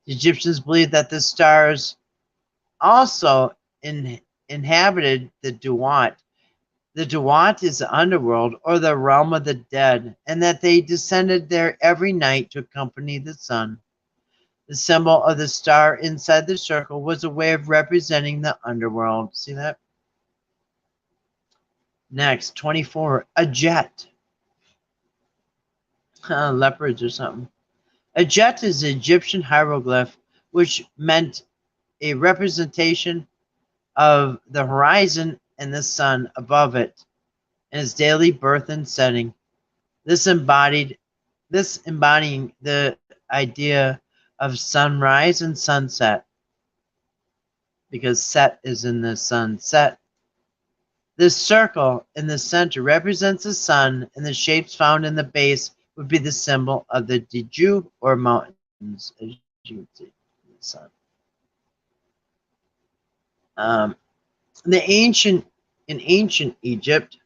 The Egyptians believed that the stars also inhabited the Duat. The Duat is the underworld or the realm of the dead, and that they descended there every night to accompany the sun. The symbol of the star inside the circle was a way of representing the underworld. See that? Next, 24, a jet. Leopards or something. A jet is an Egyptian hieroglyph which meant a representation of the horizon and the sun above it and its daily birth and setting. This embodying the idea of sunrise and sunset, because set is in the sunset. This circle in the center represents the sun, and the shapes found in the base would be the symbol of the Diju or mountains, as you can see in the sun. In ancient Egypt,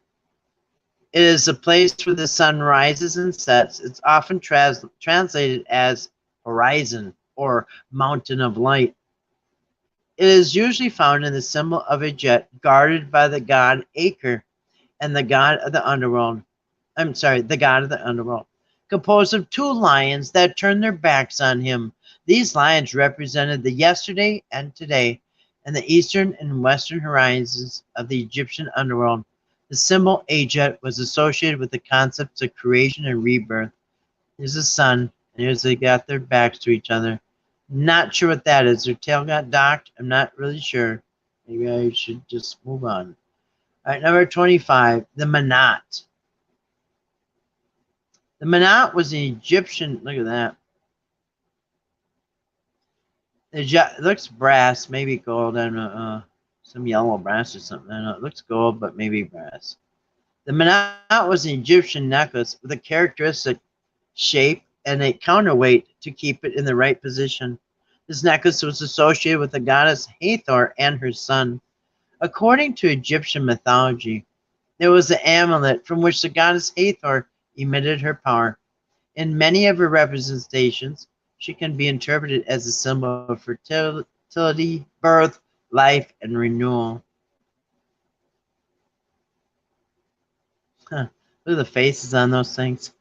it is a place where the sun rises and sets. It's often translated as horizon or mountain of light. It is usually found in the symbol of a jet guarded by the god Aker and the god of the underworld. The god of the underworld, composed of two lions that turned their backs on him. These lions represented the yesterday and today, and the eastern and western horizons of the Egyptian underworld. The symbol Ajet was associated with the concepts of creation and rebirth. Here's the sun, and here's they got their backs to each other. Not sure what that is. Their tail got docked. I'm not really sure. Maybe I should just move on. All right, number 25, the Manat. The Manat was an Egyptian, look at that. It looks brass, maybe gold, I don't know, some yellow brass or something. I don't know, it looks gold, but maybe brass. The Manat was an Egyptian necklace with a characteristic shape and a counterweight to keep it in the right position. This necklace was associated with the goddess Hathor and her son. According to Egyptian mythology, there was an amulet from which the goddess Hathor emitted her power. In many of her representations, she can be interpreted as a symbol of fertility, birth, life, and renewal. Look at the faces on those things.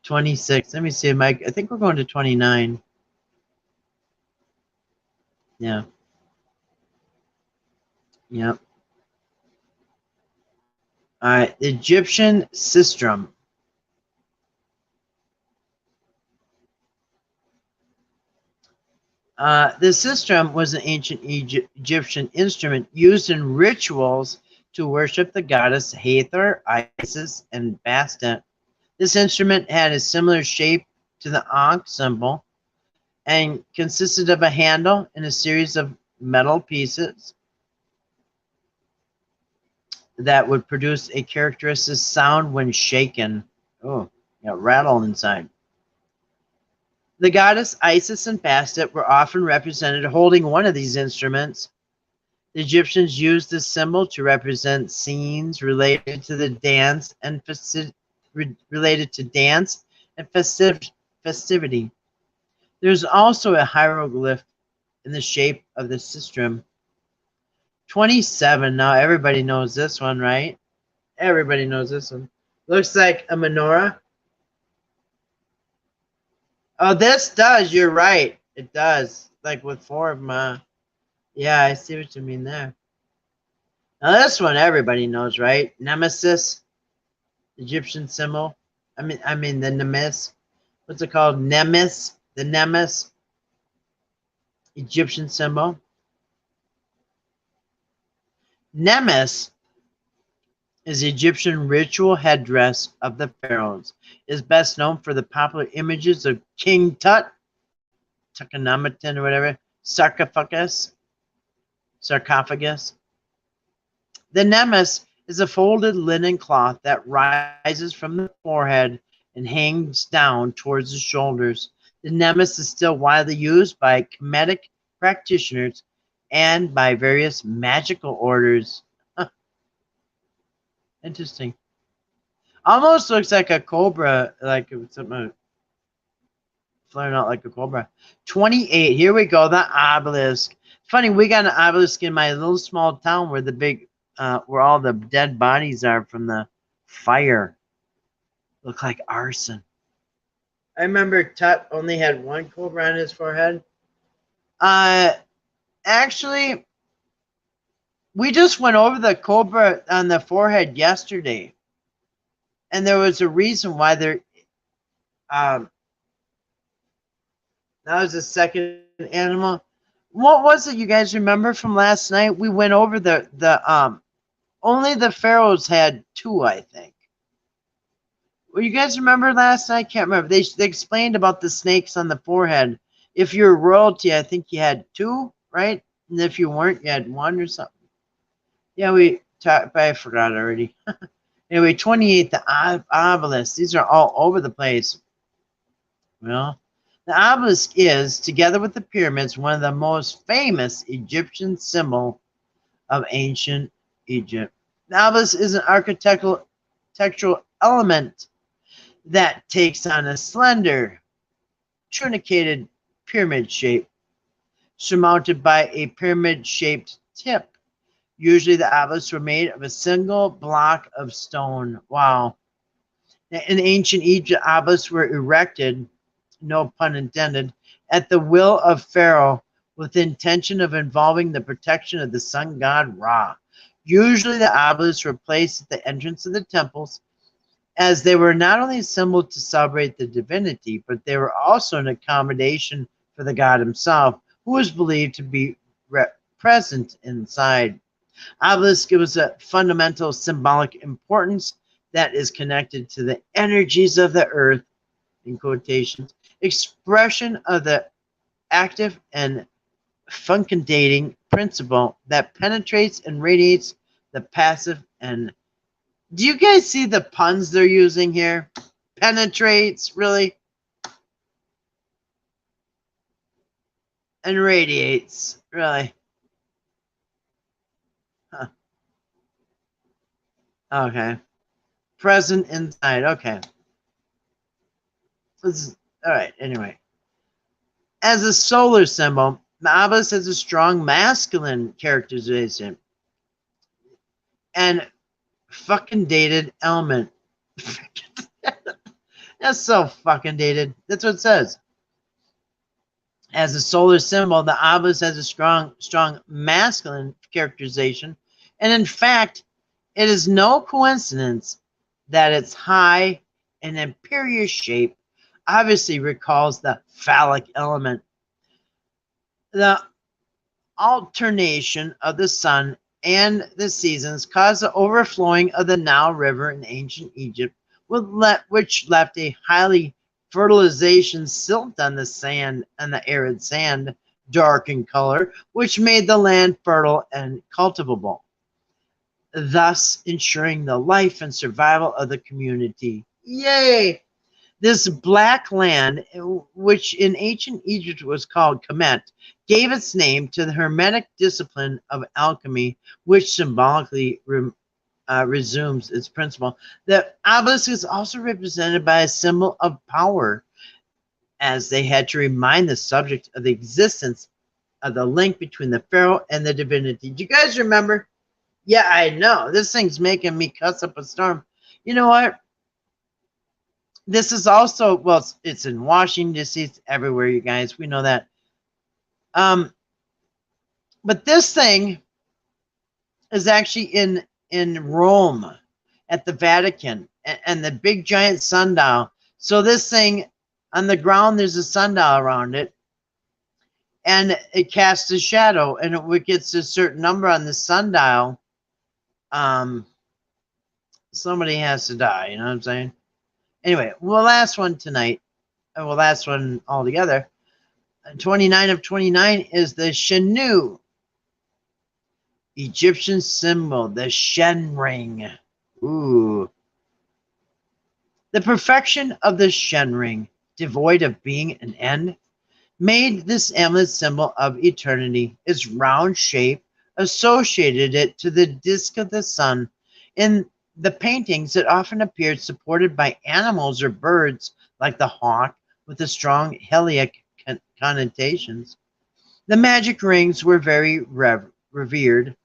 26. Let me see, Mike. I think we're going to 29. Yeah. Yep. All right. The Egyptian sistrum. The sistrum was an ancient Egyptian instrument used in rituals to worship the goddess Hathor, Isis, and Bastet. This instrument had a similar shape to the Ankh symbol and consisted of a handle and a series of metal pieces that would produce a characteristic sound when shaken. Oh, yeah, rattle inside. The goddess Isis and Bastet were often represented holding one of these instruments. The Egyptians used this symbol to represent scenes related to the dance and festivity. There's also a hieroglyph in the shape of the sistrum. 27. Now everybody knows this one, right? Everybody knows this one. Looks like a menorah. Oh, this does. You're right. It does. Like with four of them. Yeah, I see what you mean there. Now this one everybody knows, right? Nemesis, Egyptian symbol. I mean the Nemes. What's it called? Nemes. The Nemes, Egyptian symbol. Nemes is the Egyptian ritual headdress of the pharaohs. It is best known for the popular images of King Tut, Tutankamen or whatever, sarcophagus. The nemes is a folded linen cloth that rises from the forehead and hangs down towards the shoulders. The nemes is still widely used by Kemetic practitioners and by various magical orders. Huh, interesting. Almost looks like a cobra, like something flaring out like a cobra. 28. Here we go. The obelisk. Funny, we got an obelisk in my little small town where where all the dead bodies are from the fire. Look like arson. I remember Tut only had one cobra on his forehead. Actually, we just went over the cobra on the forehead yesterday, and there was a reason why there. That was the second animal. What was it you guys remember from last night? We went over the only the pharaohs had two, I think. Well, you guys remember last night? I can't remember. They explained about the snakes on the forehead. If you're royalty, I think you had two, right? And if you weren't, you had one or something. Yeah, we talked, but I forgot already. Anyway, 28, the obelisk. These are all over the place. Well, the obelisk is, together with the pyramids, one of the most famous Egyptian symbol of ancient Egypt. The obelisk is an architectural element that takes on a slender, truncated pyramid shape, surmounted by a pyramid-shaped tip. Usually the obelisks were made of a single block of stone. Wow. In ancient Egypt, obelisks were erected, no pun intended, at the will of Pharaoh with the intention of involving the protection of the sun god Ra. Usually the obelisks were placed at the entrance of the temples, as they were not only a symbol to celebrate the divinity, but they were also an accommodation for the god himself, who was believed to be present inside. Obelisk was a fundamental symbolic importance that is connected to the energies of the earth, in quotations, expression of the active and fecundating principle that penetrates and radiates the passive. And do you guys see the puns they're using here? Penetrates, really? And radiates, really? Huh. Okay. Present inside, okay. All right, anyway. As a solar symbol, the obelisk has a strong masculine characterization and fucking dated element. That's so fucking dated. That's what it says. As a solar symbol, the obelisk has a strong masculine characterization, and in fact, it is no coincidence that its high and imperious shape obviously recalls the phallic element. The alternation of the sun and the seasons caused the overflowing of the Nile River in ancient Egypt, which left a highly fertilization silt on the sand and the arid sand, dark in color, which made the land fertile and cultivable, thus ensuring the life and survival of the community. Yay! This black land, which in ancient Egypt was called Kemet, gave its name to the Hermetic discipline of alchemy, which symbolically resumes its principle. The obelisk is also represented by a symbol of power, as they had to remind the subject of the existence of the link between the pharaoh and the divinity. Do you guys remember? Yeah, I know. This thing's making me cuss up a storm. You know what? This is also, well, it's in Washington, D.C., it's everywhere, you guys. We know that. But this thing is actually in Rome at the Vatican, and the big giant sundial. So this thing, on the ground, there's a sundial around it, and it casts a shadow, and it gets a certain number on the sundial, somebody has to die. You know what I'm saying? Anyway, well, last one tonight. Well, last one altogether. 29 of 29 is the Shenu, Egyptian symbol, the Shen ring. Ooh. The perfection of the Shen ring, devoid of being an end, made this amulet symbol of eternity. Its round shape associated it to the disk of the sun. In the paintings, it often appeared supported by animals or birds, like the hawk, with the strong heliac connotations. The magic rings were very revered,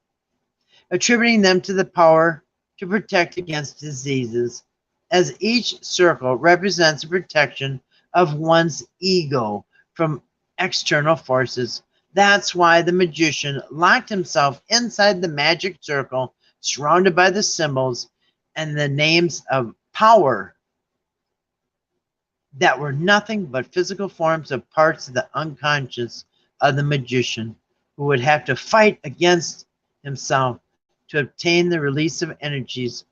attributing them to the power to protect against diseases, as each circle represents a protection of one's ego from external forces. That's why the magician locked himself inside the magic circle, surrounded by the symbols and the names of power that were nothing but physical forms of parts of the unconscious of the magician, who would have to fight against himself to obtain the release of energies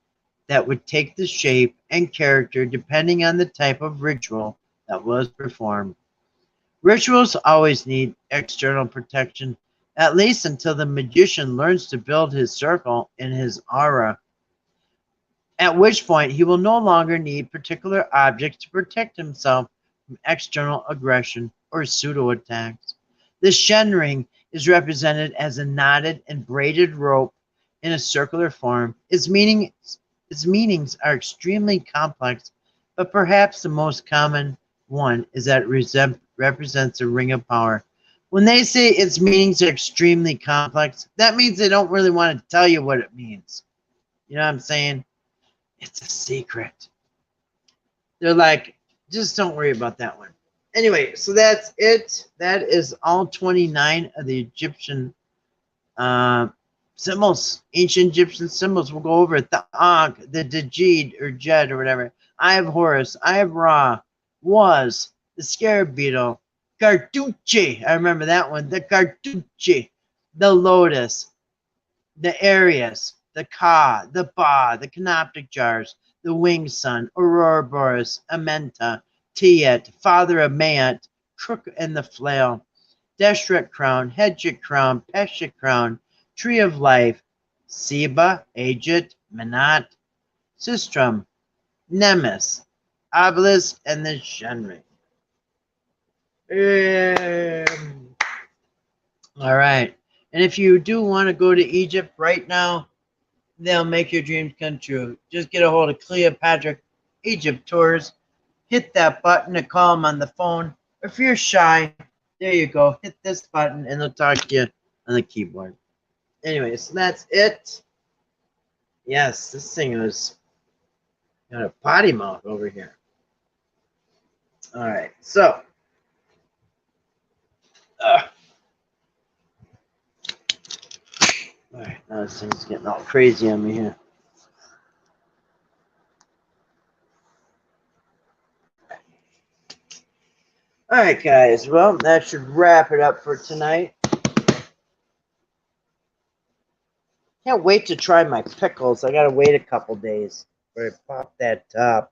that would take the shape and character depending on the type of ritual that was performed. Rituals always need external protection, at least until the magician learns to build his circle in his aura, at which point he will no longer need particular objects to protect himself from external aggression or pseudo-attacks. The Shen ring is represented as a knotted and braided rope in a circular form. Its meanings are extremely complex, but perhaps the most common one is that it represents a ring of power. When they say its meanings are extremely complex, that means they don't really want to tell you what it means. You know what I'm saying? It's a secret. They're like, just don't worry about that one. Anyway, so that's it. That is all 29 of the Egyptian symbols, ancient Egyptian symbols. We'll go over it. The Ankh, the Djed or Jed or whatever. I have Horus. I have Ra. Was. The scarab beetle. Cartucci. I remember that one. The Cartucci. The lotus. The Arius. The Ka. The Ba. The canoptic jars. The winged sun. Ouroboros. Amenta. Tiet. Father of Maat. Crook and the flail. Deshret crown. Hedjit crown. Peshit crown. Tree of Life, Seba, Agit, Manat, Sistrum, Nemes, Obelisk, and the Shen ring. All right. And if you do want to go to Egypt right now, they'll make your dreams come true. Just get a hold of Cleopatra Egypt Tours. Hit that button to call them on the phone. If you're shy, there you go. Hit this button and they'll talk to you on the keyboard. Anyway, so that's it. Yes, this thing was got a potty mouth over here. All right, so all right, now this thing's getting all crazy on me here. All right, guys. Well, that should wrap it up for tonight. Can't wait to try my pickles. I gotta wait a couple days before I pop that top.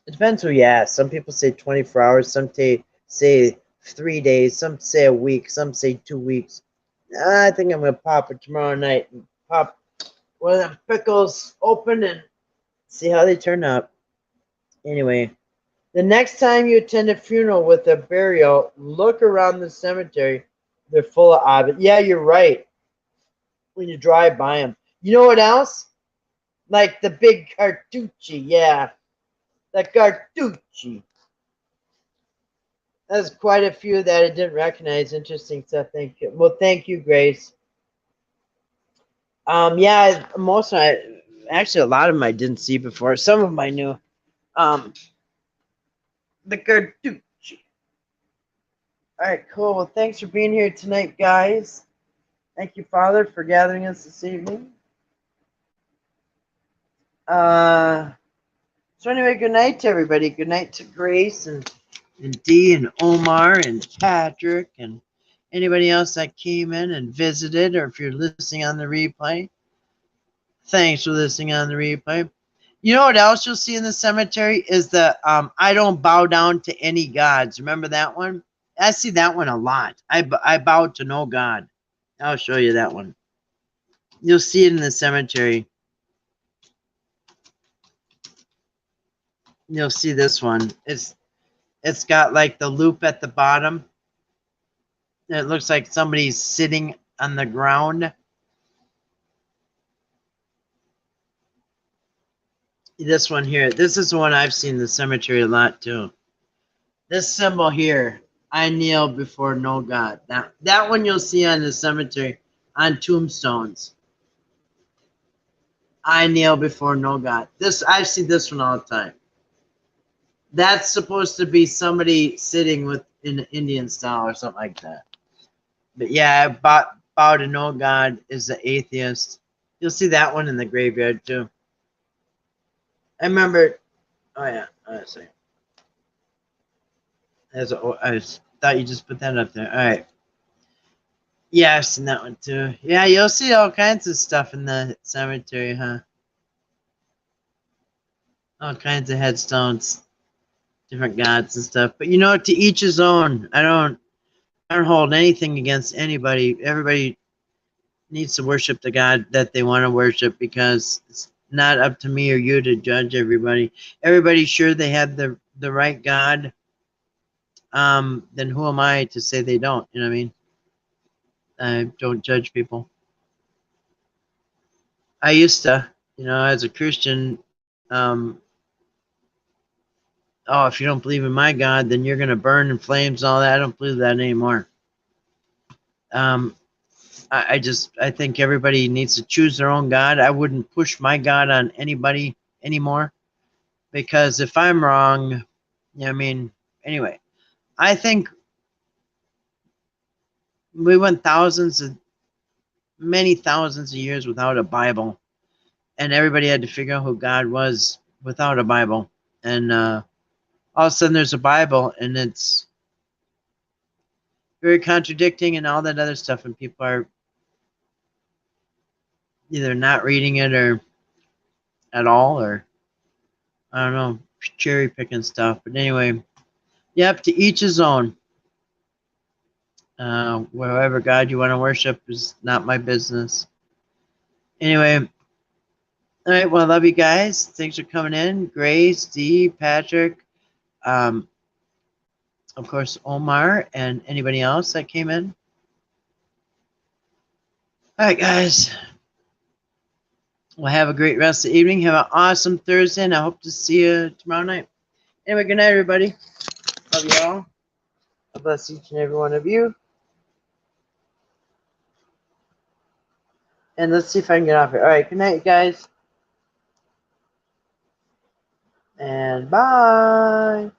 It depends who you ask. Some people say 24 hours. Some say 3 days. Some say a week. Some say 2 weeks. I think I'm gonna pop it tomorrow night and pop one of them pickles open and see how they turn out. Anyway, the next time you attend a funeral with a burial, look around the cemetery. They're full of objects. Yeah, you're right. When you drive by them. You know what else? Like the big Cartucci. Yeah. The Cartucci. There's quite a few that I didn't recognize. Interesting stuff. Thank you. Well, thank you, Grace. Yeah, most of actually a lot of them I didn't see before. Some of them I knew. The Cartucci. All right, cool. Well, thanks for being here tonight, guys. Thank you, Father, for gathering us this evening. So anyway, good night to everybody. Good night to Grace and Dee and Omar and Patrick and Anybody else that came in and visited, or if you're listening on the replay, thanks for listening on the replay. You know what else you'll see in the cemetery is the I don't bow down to any gods. Remember that one? I see that one a lot. I bow to no god. I'll show you that one. You'll see it in the cemetery. You'll see this one. It's got like the loop at the bottom. It looks like somebody's sitting on the ground. This one here. This is the one I've seen in the cemetery a lot too. This symbol here, I kneel before no God. Now, that one you'll see on the cemetery, on tombstones. I kneel before no God. I see this one all the time. That's supposed to be somebody sitting with in Indian style or something like that. But yeah, bow to no God is the atheist. You'll see that one in the graveyard too. I remember. Oh yeah, sorry. I thought you just put that up there. All right. Yeah, I've seen that one too. Yeah, you'll see all kinds of stuff in the cemetery, huh? All kinds of headstones, different gods and stuff. But you know, to each his own. I don't hold anything against anybody. Everybody needs to worship the God that they want to worship, because it's not up to me or you to judge everybody. Everybody's sure they have the right God. Then who am I to say they don't? You know what I mean? I don't judge people. I used to, as a Christian, oh, if you don't believe in my God, then you're going to burn in flames and all that. I don't believe that anymore. I think everybody needs to choose their own God. I wouldn't push my God on anybody anymore, because if I'm wrong, anyway, I think we went many thousands of years without a Bible, and everybody had to figure out who God was without a Bible. And all of a sudden there's a Bible, and it's very contradicting and all that other stuff, and people are either not reading it or at all, or I don't know, cherry picking stuff. But anyway, yep, to each his own. Whatever God you want to worship is not my business. Anyway, all right, well, I love you guys. Thanks for coming in. Grace, Dee, Patrick, of course, Omar, and anybody else that came in. All right, guys. Well, have a great rest of the evening. Have an awesome Thursday, and I hope to see you tomorrow night. Anyway, good night, everybody. Love you all. God bless each and every one of you. And let's see if I can get off here. All right, good night, guys. And bye.